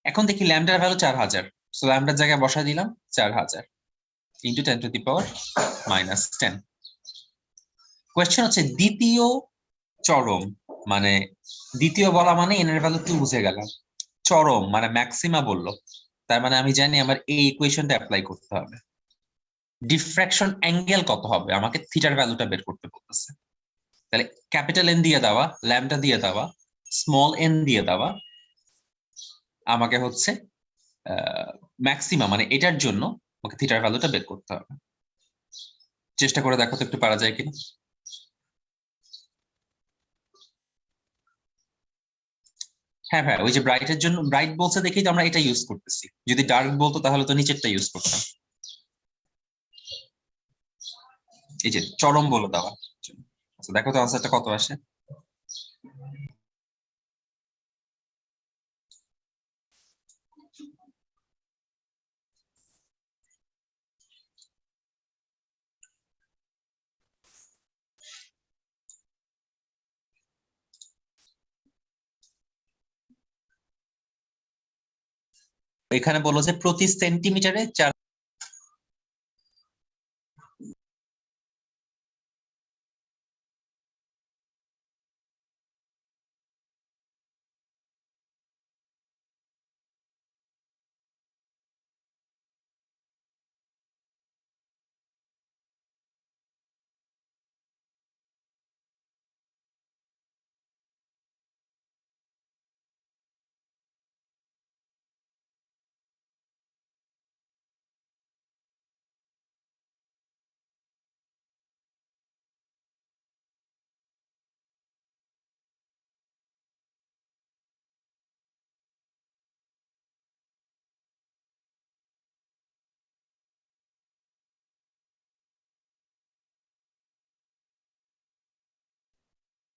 এখন দেখি ল্যামডার ভ্যালু 4000, সো ল্যামডার জায়গায় বসাই দিলাম 4000 ইনটু 10⁻⁻10। কোয়েশ্চেন হচ্ছে দ্বিতীয় চরম, মানে দ্বিতীয় বলা মানে এন এর ভ্যালু 2 বুঝে গেলাম, চরম মানে ম্যাক্সিমা বললো, তার মানে আমি জানি আমার এই ইকুয়েশনটা অ্যাপ্লাই করতে হবে। ডিফ্রাকশন অ্যাঙ্গেল কত হবে? আমাকে থিটার ভ্যালুটা বের করতে বলতেছে। তাহলে ক্যাপিটাল এন দিয়ে দেওয়া, ল্যামডা দিয়ে দেওয়া, স্মল এন দিয়ে দেওয়া, আমাকে হচ্ছে ম্যাক্সিমাম মানে এটার জন্য আমাকে থিটার ভ্যালুটা বের করতে হবে। চেষ্টা করে দেখো তো একটু পারা যায় কিনা। হ্যাঁ ভাই, ওই যে ব্রাইটের জন্য ব্রাইট বলছে দেখেই তো আমরা এটা ইউজ করতেছি, যদি ডার্ক বলতো তাহলে তো নিচেরটা ইউজ করতাম। এই যে চরম বলে দেওয়া। আচ্ছা দেখো তো আনসারটা কত আসে। এখানে বললো যে প্রতি সেন্টিমিটারে 4।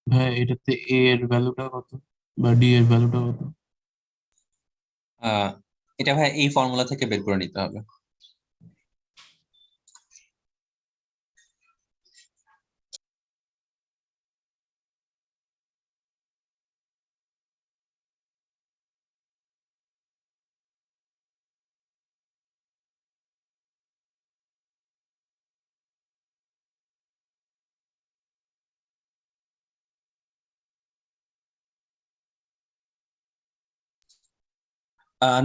ভাই এটাতে এ এর ভ্যালুটা কত বা ডি এর ভ্যালুটা কত? এটা ভাই এই ফর্মুলা থেকে বের করে নিতে হবে।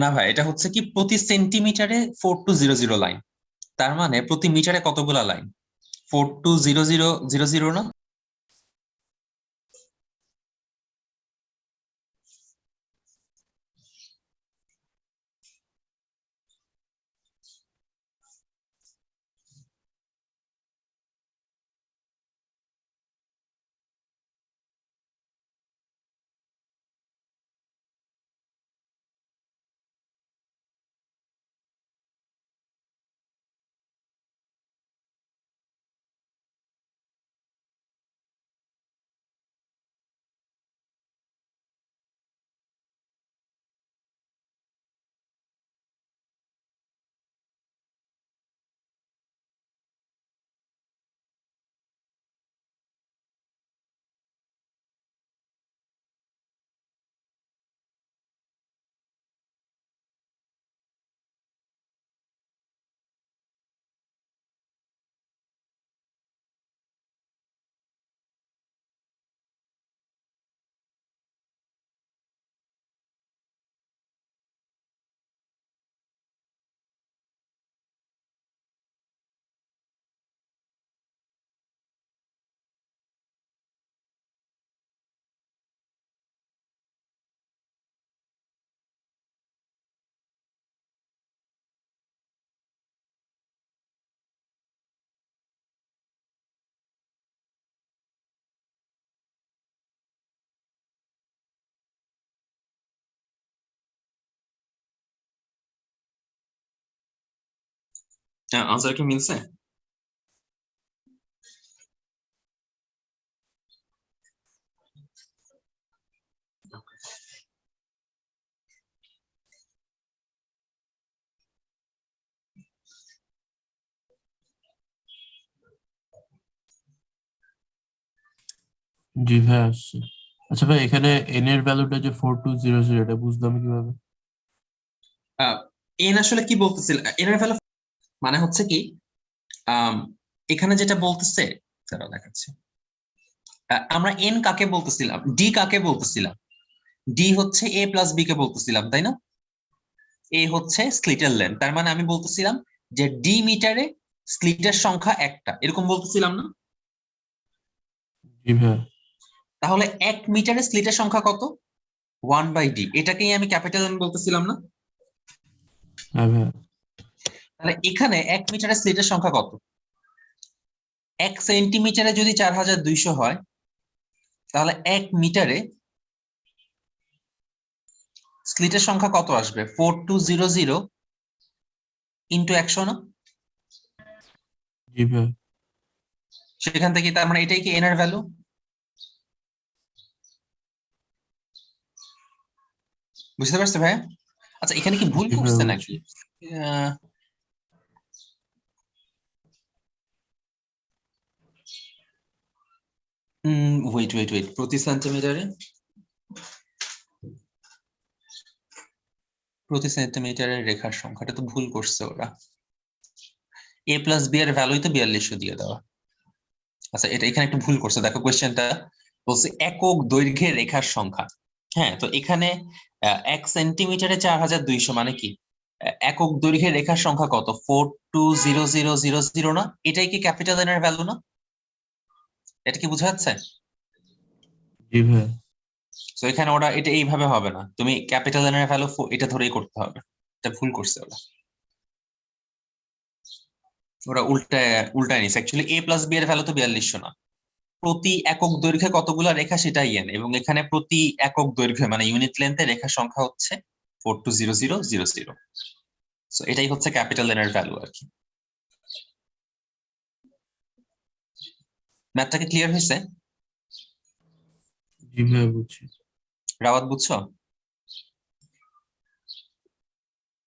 না ভাই, এটা হচ্ছে কি প্রতি সেন্টিমিটারে 4200 লাইন, তার মানে প্রতি মিটারে কতগুলা লাইন? 420000 না? আনসার কি মিলছে? জি ভাই আসছে। আচ্ছা ভাই এখানে এন এর ভ্যালুটা যে 4200 এটা বুঝলাম কিভাবে? এন আসলে কি বলতেছিল, এর ভ্যালু মানে হচ্ছে কি, আম, এখানে যেটা বলতেছে, দাঁড়াও দেখাচ্ছি। আমরা এন কাকে বলতেছিলাম, ডি কাকে বলতেছিলাম? ডি হচ্ছে এ প্লাস বি কে বলতেছিলাম, তাই না? এ হচ্ছে স্লিটের লেন্থ, তার মানে আমি বলতেছিলাম যে ডি মিটারে স্লিটের সংখ্যা একটা, এরকম বলতেছিলাম না? জি ভাই। তাহলে 1 মিটারে স্লিটের সংখ্যা কত? 1/d, এটাকেই আমি ক্যাপিটাল এন বলতেছিলাম না? হ্যাঁ ভাই। তাহলে এখানে 1 মিটারে স্লিটের সংখ্যা কত? 1 সেন্টিমিটারে যদি 4200 হয়, তাহলে 1 মিটারে স্লিটের সংখ্যা কত আসবে? 4200 ইন্টু 100 না? জি ভাইয়া। সেখান থেকে তার মানে এটাই কি এন এর ভ্যালু? বুঝতে পারছো ভাই? আচ্ছা এখানে কি ভুল জি ভাইয়া করছে বুঝছি। নাকি? ওয়েট ওয়েট ওয়েট, প্রতি সেন্টিমিটারের রেখার সংখ্যাটা তো ভুল করছে ওরা। a প্লাস বি এর ভ্যালুই তো 4200 দিয়ে দেওয়া। আচ্ছা এটা এখানে একটু ভুল করছে, দেখো কোয়েশ্চেনটা বলছে একক দৈর্ঘ্যের রেখার সংখ্যা। হ্যাঁ, তো এখানে 1 সেন্টিমিটারে 4200 মানে কি? একক দৈর্ঘ্যের রেখার সংখ্যা কত? 420000 না? এটাই কি ক্যাপিটাল এন এর ভ্যালু না? এটা কি বোঝা যাচ্ছে? জি ভাইয়া। তো এখানে ওরা এটা এইভাবে হবে না, তুমি ক্যাপিটাল এন এর ভ্যালু এটা ধরেই করতে হবে। এটা ভুল করছে ওরা, ওরা উল্টায় নিছে। অ্যাকচুয়ালি a প্লাস বি এর ভ্যালু তো 4200 না, প্রতি একক দৈর্ঘ্যে কতগুলো রেখা সেটাই এন, এবং এখানে প্রতি একক দৈর্ঘ্যে মানে ইউনিট লেন্থে রেখার সংখ্যা হচ্ছে 420000। সো এটাই হচ্ছে ক্যাপিটাল এন এর ভ্যালু আর কি। ম্যাথটা কি ক্লিয়ার হয়েছে? জি ভাইয়া বুঝছি। রাওয়াত বুঝছো?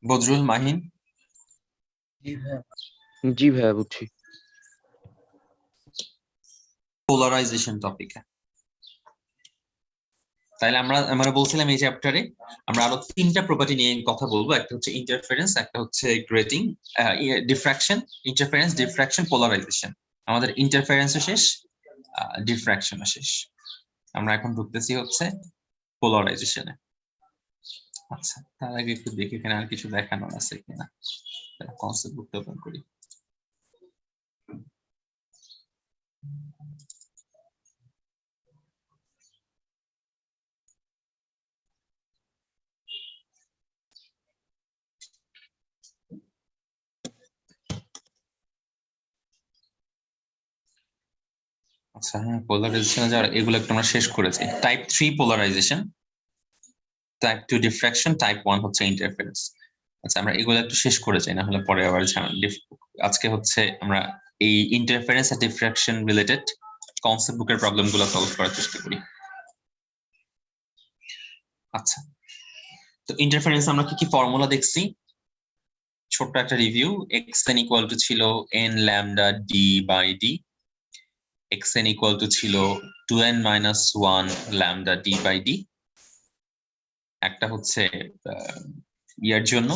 বদরুল, মাহিন? জি ভাইয়া বুঝছি। পোলারাইজেশন টপিকে তাহলে আমরা বলছিলাম এই চ্যাপ্টারে আমরা আরো 3টা প্রপার্টি নিয়ে কথা বলবো। একটা হচ্ছে ইন্টারফারেন্স, একটা হচ্ছে grating, diffraction, interference, diffraction, polarisation. আমাদের ইন্টারফারেন্সও শেষ, ডিফ্রাকশনও শেষ। আমরা এখন ঢুকতেছি হচ্ছে পোলারাইজেশনে। আচ্ছা তার আগে একটু দেখি এখানে আর কিছু দেখানো আছে কিনা, কনসেপ্ট বুকটা ওপেন করি। আচ্ছা হ্যাঁ, পোলারাইজেশনে যাওয়ার এগুলো একটু আমরা শেষ করেছি। Type 3 polarisation, type 2 diffraction, type 1 হচ্ছে ইন্টারফারেন্স। আচ্ছা আমরা এগুলো একটু শেষ করে যাই, না হলে পরে আবার আজকে হচ্ছে আমরা এই ইন্টারফারেন্স আর ডিফ্রাকশন রিলেটেড কনসেপ্ট বুকের প্রবলেম গুলো সলভ করার চেষ্টা করি। আচ্ছা তো ইন্টারফারেন্স আমরা কি কি ফর্মুলা দেখছি, ছোট্ট একটা রিভিউ। xn ইকুয়াল টু ছিল n lambda d by d, xn equal to ছিল 2n minus 1 lambda d by d। একটা হচ্ছে ইয়ার জন্য,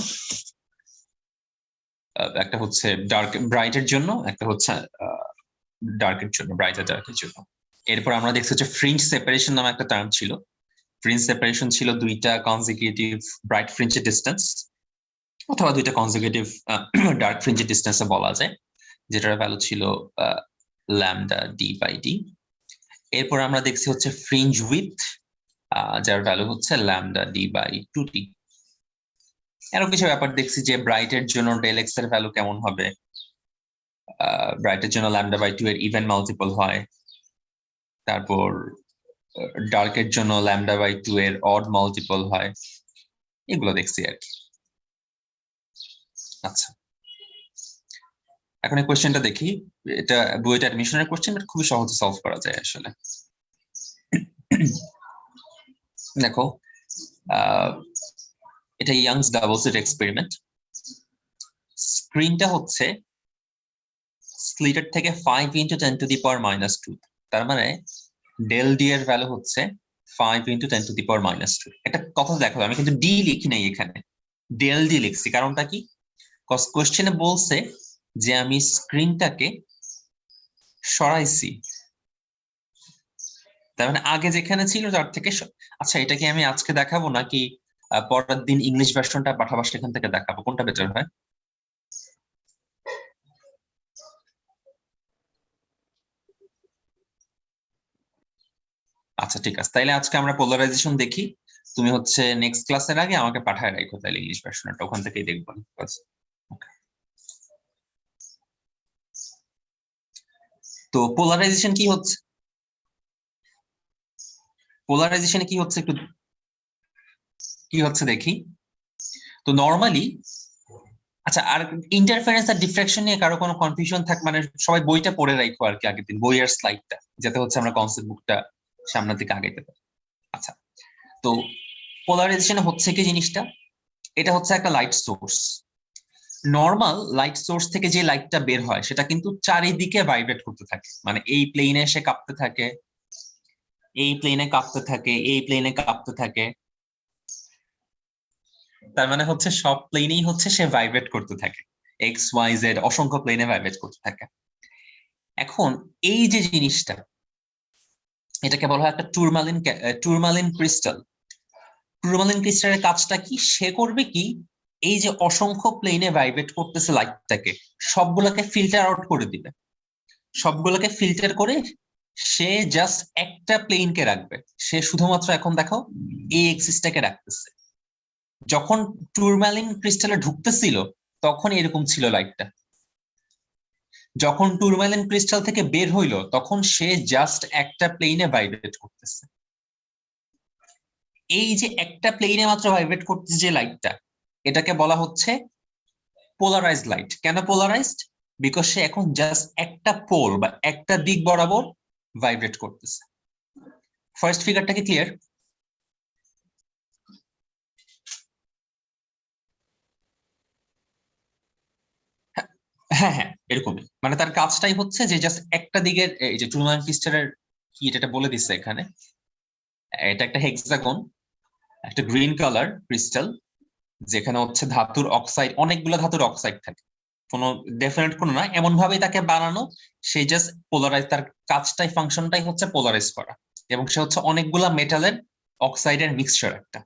একটা হচ্ছে ডার্ক ব্রাইটের জন্য, একটা হচ্ছে ডার্কের জন্য, ব্রাইট আর ডার্কের জন্য। এরপর আমরা দেখছি হচ্ছে ফ্রিঞ্জ সেপারেশন নামে একটা টার্ম ছিল। ফ্রিঞ্জ সেপারেশন ছিল দুইটা কনজিকিউটিভ ব্রাইট ফ্রিঞ্জের ডিস্টেন্স, অথবা দুইটা কনজিকিউটিভ ডার্ক ফ্রিঞ্জের ডিস্টেন্সে বলা যায়, যেটার ভ্যালু ছিল ল্যামডা ডি বাই ডি। এরপর আমরা দেখছি হচ্ছে ফ্রিঞ্জ উইথ, যার ভ্যালু হচ্ছে ল্যামডা ডি বাই 2t। আরো কিছু ব্যাপার দেখছি যে ব্রাইটের জন্য ডেল এক্স এর ভ্যালু কেমন হবে, ব্রাইটের জন্য ল্যামডা বাই 2 এর ইভেন মাল্টিপল হয়, তারপর ডার্কের জন্য ল্যামডা বাই 2 এর অড মাল্টিপল হয়, এগুলো দেখছি আর কি। আচ্ছা এখন এই কোশ্চেনটা দেখি, এটা বুয়েট অ্যাডমিশনের কোশ্চেন, বাট খুবই সহজে সলভ করা যায় আসলে। দেখো এটা ইয়াংস ডাবল স্লিট এক্সপেরিমেন্ট। স্ক্রিনটা হচ্ছে স্লিটের থেকে 5 into 10 to the power minus 2, তার মানে ডেল ডি এর ভ্যালু হচ্ছে 5 into 10 to the power minus 2। একটা কথা দেখো, আমি কিন্তু ডি লিখি নাই এখানে, ডেল ডি লিখছি। কারণটা কি? কোশ্চেনে বলছে যে আমি স্ক্রিনটাকে সরাইছি, তার মানে আগে যেখানে ছিল তার থেকে আচ্ছা এটা কি আমি আজকে দেখাবো নাকি পরের দিন ইংলিশ ভার্সনটা পাঠাবো সেখান থেকে দেখাবো, কোনটা বেটার হয়? আচ্ছা ঠিক আছে, তাইলে আজকে আমরা পোলারাইজেশন দেখি। তুমি হচ্ছে নেক্সট ক্লাসের আগে আমাকে পাঠায় রাখো তাহলে ইংলিশ ভার্সনটা, ওখান থেকেই দেখবো। তো পোলারাইজেশন কি হচ্ছে, পোলারাইজেশনে কি হচ্ছে একটু কি হচ্ছে দেখি। তো নরমালি, আচ্ছা, আর ইন্টারফারেন্স আর ডিফ্রাকশন নিয়ে কারো কোনো কনফিউশন থাক, মানে সবাই বইটা পড়ে রাখো আর কি আগের দিন, বইয়ের স্লাইডটা, যাতে হচ্ছে আমরা কনসেপ্ট বুকটা সামনের দিকে আগাইতে পারি। আচ্ছা, তো পোলারাইজেশন হচ্ছে কি জিনিসটা, এটা হচ্ছে একটা light source. Normal light source থেকে যে লাইটটা বের হয় সেটা কিন্তু চারিদিকে ভাইব্রেট করতে থাকে, মানে এই প্লেনে এসে কাঁপতে থাকে, এই প্লেনে কাঁপতে থাকে, এই প্লেনে কাঁপতে থাকে। তার মানে হচ্ছে সব প্লেনেই হচ্ছে সে ভাইব্রেট করতে থাকে, এক্স ওয়াই জেড অসংখ্য প্লেনে ভাইব্রেট করতে থাকে। এখন এই যে জিনিসটা, এটাকে বলা হয় একটা টুরমালিন ক্রিস্টাল। টুরমালিন ক্রিস্টালের কাজটা কি, সে করবে কি, এই যে অসংখ্য প্লেনে ভাইব্রেট করতেছে লাইটটাকে, সবগুলোকে ফিল্টার আউট করে দিবে। সবগুলোকে ফিল্টার করে সে জাস্ট একটা প্লেনকে রাখবে। সে শুধুমাত্র এখন দেখো এই এক্সিসটাকে রাখতেছে। যখন টুরমালিন ক্রিস্টালে ঢুকতেছিল তখন এরকম ছিল লাইটটা, যখন টুরমালিন ক্রিস্টাল থেকে বের হইলো তখন সে জাস্ট একটা প্লেনে ভাইব্রেট করতেছে। এই যে একটা প্লেনে মাত্র ভাইব্রেট করতেছে যে লাইটটা, এটাকে বলা হচ্ছে পোলারাইজড লাইট। কেন পোলারাইজড? বিকজ সে এখন জাস্ট একটা পোল বা একটা দিক বরাবর ভাইব্রেট করতেছে। ফার্স্ট ফিগারটা কি ক্লিয়ার? হ্যাঁ হ্যাঁ, এরকমই, মানে তার কাজটাই হচ্ছে যে জাস্ট একটা দিকের, এই যে টুরমালিন ক্রিস্টালের কি এটা বলে দিচ্ছে এখানে, এটা একটা হেক্সাগন, একটা গ্রিন কালার ক্রিস্টাল, যেখানে হচ্ছে ধাতুর অক্সাইড, অনেকগুলো ধাতুর অক্সাইড থাকে, কোনো ডেফিনেট কোনো না, এমন ভাবেই তাকে বানানো, সেই জাস্ট পোলারাইজ, তার কাজটাই ফাংশনটাই হচ্ছে পোলারাইজ করা, এবং সে হচ্ছে অনেকগুলা মেটালের অক্সাইডের মিক্সচার একটা।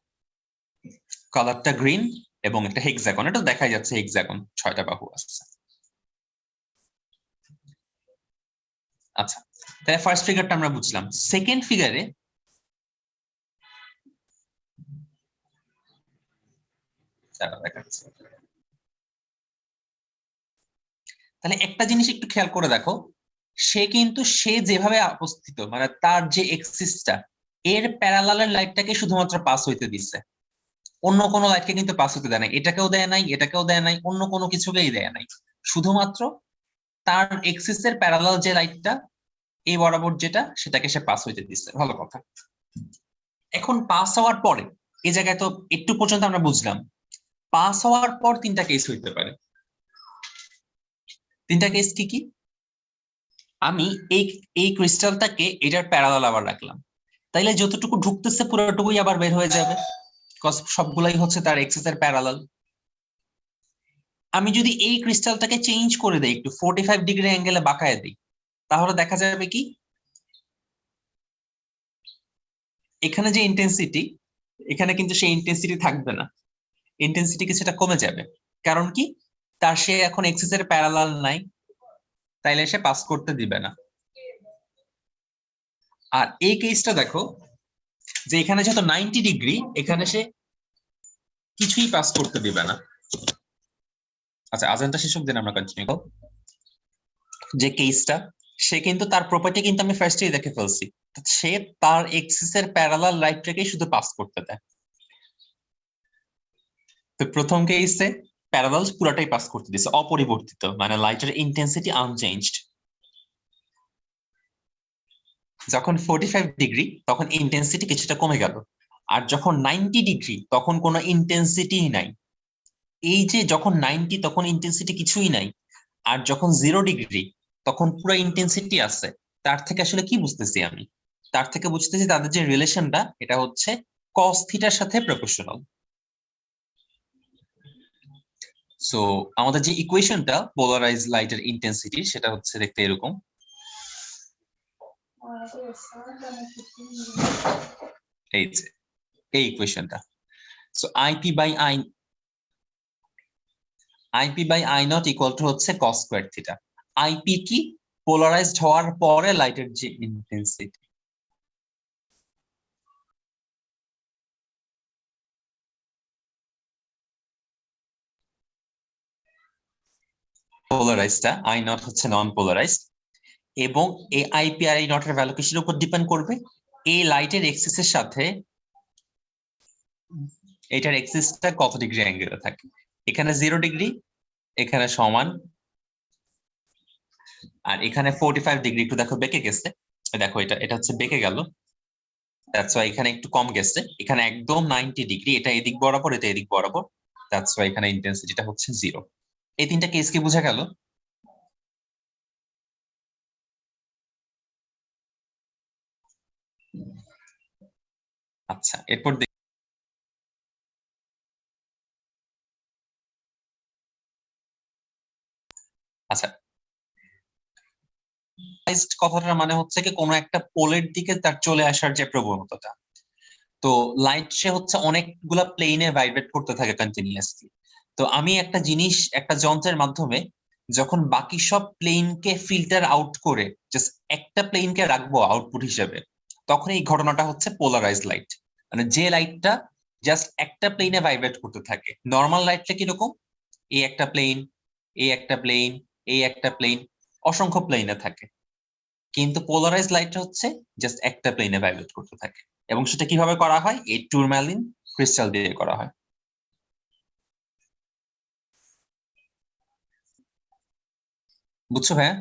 কালারটা গ্রিন এবং একটা হেক্সাগন, এটা দেখা যাচ্ছে হেক্সাগন, 6টা বাহু আছে। আচ্ছা, তাহলে ফার্স্ট ফিগারটা আমরা বুঝলাম। সেকেন্ড ফিগারে দেখাচ্ছে, তাহলে একটা জিনিস একটু খেয়াল করে দেখো, সে যেভাবে অবস্থিত, মানে তার যে এক্সিসটা, এর প্যারালালের লাইটটাকে শুধুমাত্র পাস হইতে দিচ্ছে, অন্য কোনো লাইটকে কিন্তু পাস হইতে দেয় নাই, এটাকেও দেয় নাই, এটাকেও দেয় নাই, অন্য কোনো কিছুকেই দেয় নাই, শুধুমাত্র তার এক্সিসের প্যারালাল যে লাইটটা এই বরাবর যেটা, সেটাকে সে পাস হইতে দিচ্ছে। ভালো কথা। এখন পাস হওয়ার পরে এই জায়গায় তো একটু পর্যন্ত আমরা বুঝলাম, পাস হওয়ার পর তিনটা কেস হইতে পারে। তিনটা কেস কি কি? আমি এই এই ক্রিস্টালটাকে এটার প্যারালাল আবার রাখলাম, তাইলে যতটুকু ঢুকতেছে পুরোটুকুই আবার বের হয়ে যাবে, কজ সবগুলাই হচ্ছে তার এক্সিসের প্যারালাল। আমি যদি এই ক্রিস্টালটাকে চেঞ্জ করে দেই, একটু 45 ডিগ্রি অ্যাঙ্গেলে বাঁকায় দিই, তাহলে দেখা যাবে কি, এখানে যে ইন্টেন্সিটি, এখানে কিন্তু সেই ইন্টেন্সিটি থাকবে না, ইন্টেন্সিটি কিছুটা কমে যাবে। কারণ কি, তার সে এখন এক্সিসের প্যারালাল নাই, তাইলে সে পাস করতে দিবে না। আর এই কেসটা দেখো, যে এখানে যেহেতু 90 ডিগ্রি, এখানে সে কিছুই পাস করতে দিবে না। আচ্ছা, আজানটা শেষ অব্দি আমরা কন্টিনিউ করব। যে কেসটা, সে কিন্তু তার প্রপার্টি কিন্তু আমি ফার্স্টেই দেখে ফেলছি, সে তার এক্সিসের প্যারালাল লাইটটাকে শুধু পাস করতে দেয়। তো প্রথম কেসে প্যারালাল পুরোটাই পাস করতে দিছে অপরিবর্তিত, মানে লাইটের ইন্টেন্সিটি আনচেঞ্জড। যখন 45 ডিগ্রি তখন ইন্টেন্সিটি কিছুটা কমে গেল, আর যখন 90 ডিগ্রি তখন কোনো ইন্টেন্সিটি নাই। এই যে যখন 90 তখন ইন্টেন্সিটি কিছুই নাই, আর যখন 0 ডিগ্রি তখন পুরো ইন্টেন্সিটি আছে। তার থেকে আসলে কি বুঝতেছি আমি? তার থেকে বুঝতেছি তাদের যে রিলেশনটা, এটা হচ্ছে কস থিটার সাথে প্রপোর্শনাল। সো আমাদের যে ইকুয়েশনটা পোলারাইজ লাইটের ইন্টেন্সিটি, সেটা হচ্ছে দেখতে এরকম। এই যে এই ইকুয়েশনটা, so IP by I naught equal to হচ্ছে কস স্কয়ার থিটা। আইপি কি? পোলারাইজড হওয়ার পরে লাইটের যে ইন্টেন্সিটি। পোলারাইজডটা, আই নট হচ্ছে নন পোলারাইজড, এবং এই আইপি আর আই নটের ভ্যালু কিসের উপর ডিপেন্ড করবে? এই লাইটের এক্সিসের সাথে এটার এক্সিসটা কত ডিগ্রি অ্যাঙ্গেলে থাকে। এখানে 0 ডিগ্রি, এখানে সমান, আর এখানে 45 ডিগ্রি একটু দেখো বেঁকে গেছে। দেখো এটা এটা হচ্ছে বেঁকে গেল, দ্যাটস ওয়াই এখানে একটু কম গেছে। এখানে একদম 90 ডিগ্রি, এটা এদিক বরাবর, এটা এদিক বরাবর, দ্যাটস ওয়াই এখানে ইন্টেন্সিটিটা হচ্ছে 0। এই তিনটা কেস কি বোঝা গেল? আচ্ছা, এরপর আচ্ছা, কথাটার মানে হচ্ছে কি কোনো একটা পোলের দিকে তার চলে আসার যে প্রবণতাটা। তো লাইট সে হচ্ছে অনেকগুলা প্লেনে ভাইব্রেট করতে থাকে কন্টিনিউয়াসলি। তো আমি একটা জিনিস একটা যন্ত্রের মাধ্যমে যখন বাকি সব প্লেনকে ফিল্টার আউট করে জাস্ট একটা প্লেনকে রাখবো আউটপুট হিসেবে, তখন এই ঘটনাটা হচ্ছে পোলারাইজ লাইট। মানে যে লাইটটা জাস্ট একটা প্লেনে ভাইব্রেট করতে থাকে। নর্মাল লাইটটা কিরকম, এই একটা প্লেন, এই একটা প্লেন, এই একটা প্লেন, অসংখ্য প্লেনে থাকে। কিন্তু পোলারাইজ লাইটটা হচ্ছে জাস্ট একটা প্লেনে ভাইব্রেট করতে থাকে। এবং সেটা কিভাবে করা হয়? এই টুরম্যালিন ক্রিস্টাল দিয়ে করা হয়। বুঝছো ভাইয়া?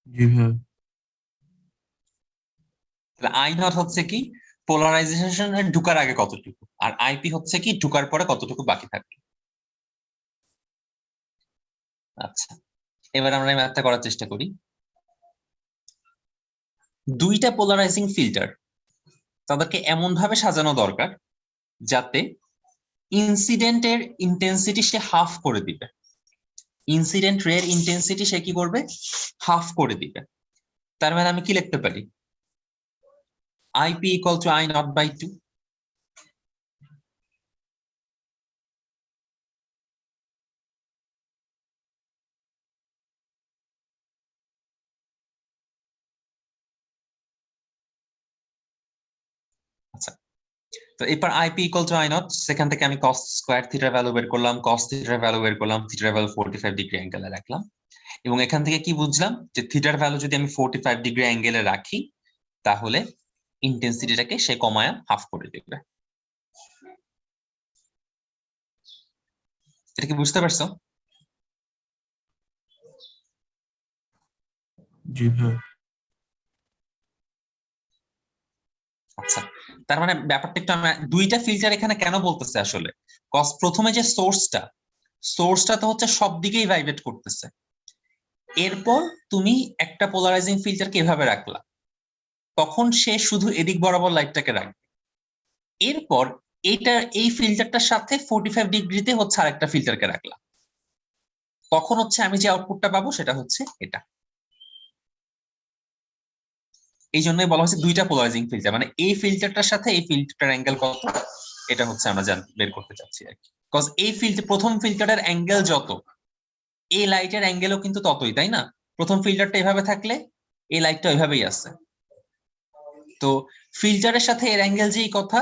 জি ভাইয়া। তাহলে আই নট হচ্ছে কি পোলারাইজেশন ঢুকার আগে কতটুকু, আর আইপি হচ্ছে কি ঢুকার পরে কতটুকু বাকি থাকে। আচ্ছা, এবার আমরা এই ম্যাথটা করার চেষ্টা করি। দুইটা পোলারাইজিং ফিল্টার, তাদেরকে এমন ভাবে সাজানো দরকার যাতে ইনসিডেন্টের ইন্টেন্সিটি সে হাফ করে দিবে। ইনসিডেন্ট রের ইন্টেন্সিটি সে কি করবে? হাফ করে দিবে। তার মানে আমি কি লিখতে পারি? IP equal to I naught by 2. আচ্ছা, তো এরপর IP equal to I naught, সেখান থেকে আমি cos স্কয়ার থিটার ভ্যালু বের করলাম, cos থিটার ভ্যালু বের করলাম, থিটার ভ্যালু 45 ডিগ্রি অ্যাঙ্গেলে রাখলাম। এবং এখান থেকে কি বুঝলাম যে থিটার ভ্যালু যদি আমি 45 ডিগ্রি অ্যাঙ্গেলে রাখি তাহলে ইন্টেন্সিটিটাকে সে কমায়া হাফ করে দেবে। এটা কি বুঝতে পারছো? জি ভাইয়া। আচ্ছা, তার মানে ব্যাপারটা একটু আমরা দুইটা ফিল্টার এখানে কেন বলতেছে আসলে, কজ প্রথমে যে সোর্সটা তো হচ্ছে সব দিকেই ভাইব্রেট করতেছে। এরপর তুমি একটা পোলারাইজিং ফিল্টারকে এভাবে রাখলা, তখন সে শুধু এদিক বরাবর লাইটটাকে রাখবে। এরপর এই ফিল্টারটার সাথে 45 ডিগ্রিতে হচ্ছে আরেকটা ফিল্টারকে রাখলা, তখন হচ্ছে আমি যে আউটপুটটা পাবো সেটা হচ্ছে এটা। এই জন্যই বলা হচ্ছে দুইটা পোলারাইজিং ফিল্টার, মানে এই ফিল্টারটার সাথে এই ফিল্টারটার অ্যাঙ্গেল কত, এটা হচ্ছে আমরা বের করতে চাচ্ছি আর কি। কজ এই প্রথম ফিল্টারের অ্যাঙ্গেল যত, এই লাইটের অ্যাঙ্গেলও কিন্তু ততই, তাই না? প্রথম ফিল্টারটা এভাবে থাকলে এই লাইটটা ওইভাবেই আছে। তো ফিল্টারের সাথে এর অ্যাঙ্গেল যেই কথা,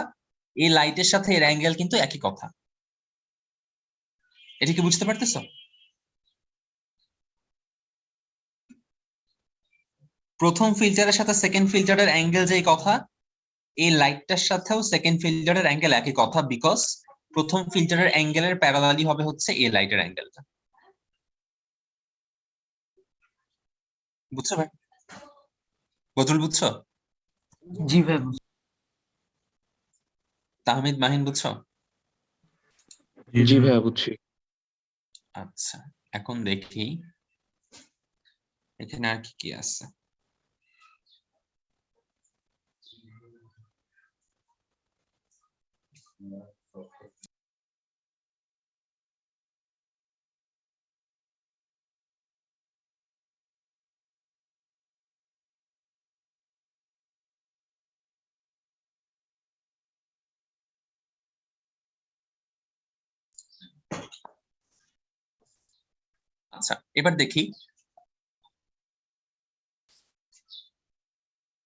এই লাইটের সাথে এর অ্যাঙ্গেল কিন্তু একই কথা। এটা কি বুঝতে পারতেছো? প্রথম ফিল্টারের সাথে সেকেন্ড ফিল্টারের অ্যাঙ্গেল যেই কথা, এই লাইটটার সাথেও সেকেন্ড ফিল্টারের অ্যাঙ্গেল একই কথা, বিকজ প্রথম ফিল্টারের অ্যাঙ্গেলের প্যারালালি হবে হচ্ছে এই লাইটের অ্যাঙ্গেলটা। বুঝছো ভাই? বদরুল বুঝছো? জি ভাই। তাহমিদ, মাহিন বুঝছো? জি জি ভাইয়া। ভাইয়া বুঝছি। আচ্ছা, এখন দেখি এখানে আর কি কি আছে। আচ্ছা, এবার দেখি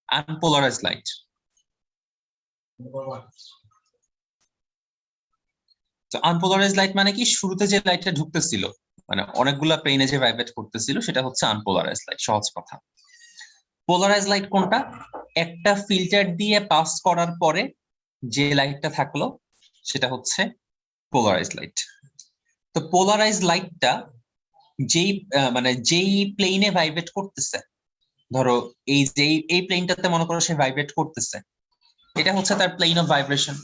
আনপোলারাইজ লাইট। তো আনপোলারাইজ লাইট মানে কি, শুরুতে যে লাইটটা ঢুকতেছিল, মানে অনেকগুলা প্লেনে যে ভাইব্রেট করতেছিল, সেটা হচ্ছে আনপোলারাইজ লাইট। সহজ কথা, পোলারাইজ লাইট কোনটা? একটা ফিল্টার দিয়ে পাস করার পরে যে লাইটটা থাকলো সেটা হচ্ছে পোলারাইজ লাইট। তো পোলারাইজ লাইটটা যেই মানে যেই প্লেনে ভাইব্রেট করতেছে, ধরো এই যে এই প্লেনটাতে মনে করো সে ভাইব্রেট করতেছে, এটা হচ্ছে তার প্লেন অফ ভাইব্রেশন।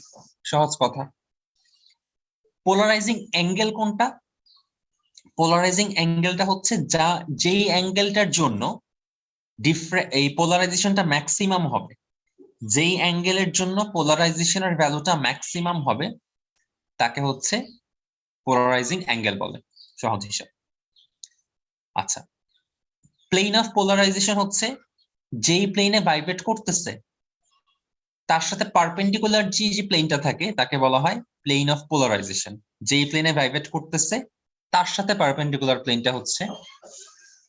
সহজ কথা। পোলারাইজিং অ্যাঙ্গেল কোনটা? পোলারাইজিং অ্যাঙ্গেলটা হচ্ছে যেই অ্যাঙ্গেলটার জন্য এই পোলারাইজেশনটা ম্যাক্সিমাম হবে, যেই অ্যাঙ্গেলের জন্য পোলারাইজেশনের ভ্যালুটা ম্যাক্সিমাম হবে তাকে হচ্ছে পোলারাইজিং অ্যাঙ্গেল বলে, সহজ হিসাব। আচ্ছা, প্লেন অফ পোলারাইজেশন হচ্ছে যেই প্লেনে ভাইব্রেট করতেছে তার সাথে পারপেন্ডিকুলার যে প্লেনটা থাকে তাকে বলা হয় প্লেন অফ পোলারাইজেশন। যেই প্লেনে ভাইব্রেট করতেছে তার সাথে পারপেন্ডিকুলার প্লেনটা হচ্ছে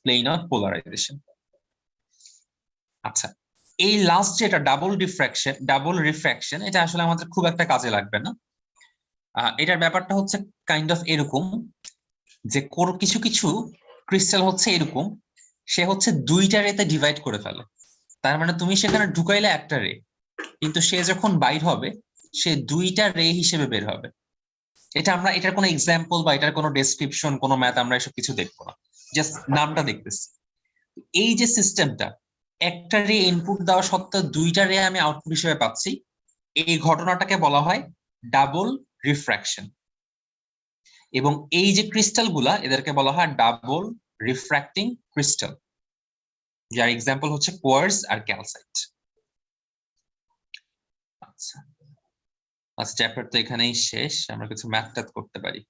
প্লেন অফ পোলারাইজেশন। আচ্ছা, এই লাস্ট যেটা ডাবল রিফ্র্যাকশন, এটা আসলে আমাদের খুব একটা কাজে লাগবে না। এটার ব্যাপারটা হচ্ছে কাইন্ড অফ এরকম যে কিছু কিছু ক্রিস্টাল হচ্ছে এরকম, সে হচ্ছে দুইটা রেতে ডিভাইড করে ফেলে। তার মানে তুমি সেখানে ঢুকাইলে একটা রে, কিন্তু সে যখন বাইর হবে সে দুইটা রে হিসেবে বের হবে। এটা আমরা এটার কোনো এক্সাম্পল বা এটার কোনো ডেসক্রিপশন, কোনো ম্যাথ আমরা এসব কিছু দেখবো না, জাস্ট নামটা দেখতেছি। এই যে সিস্টেমটা, একটা রে ইনপুট দেওয়া সত্ত্বেও দুইটা রে আমি আউটপুট হিসেবে পাচ্ছি, এই ঘটনাটাকে বলা হয় ডাবল রিফ্র্যাকশন। এবং এই যে ক্রিস্টাল গুলা, এদেরকে বলা হয় ডাবল রিফ্র্যাক্টিং ক্রিস্টাল, যার এক্সাম্পল হচ্ছে কোয়ার্টজ আর ক্যালসাইট। আচ্ছা, চ্যাপ্টার তো এখানেই শেষ, আমরা কিছু ম্যাথ ট্যাথ করতে পারি।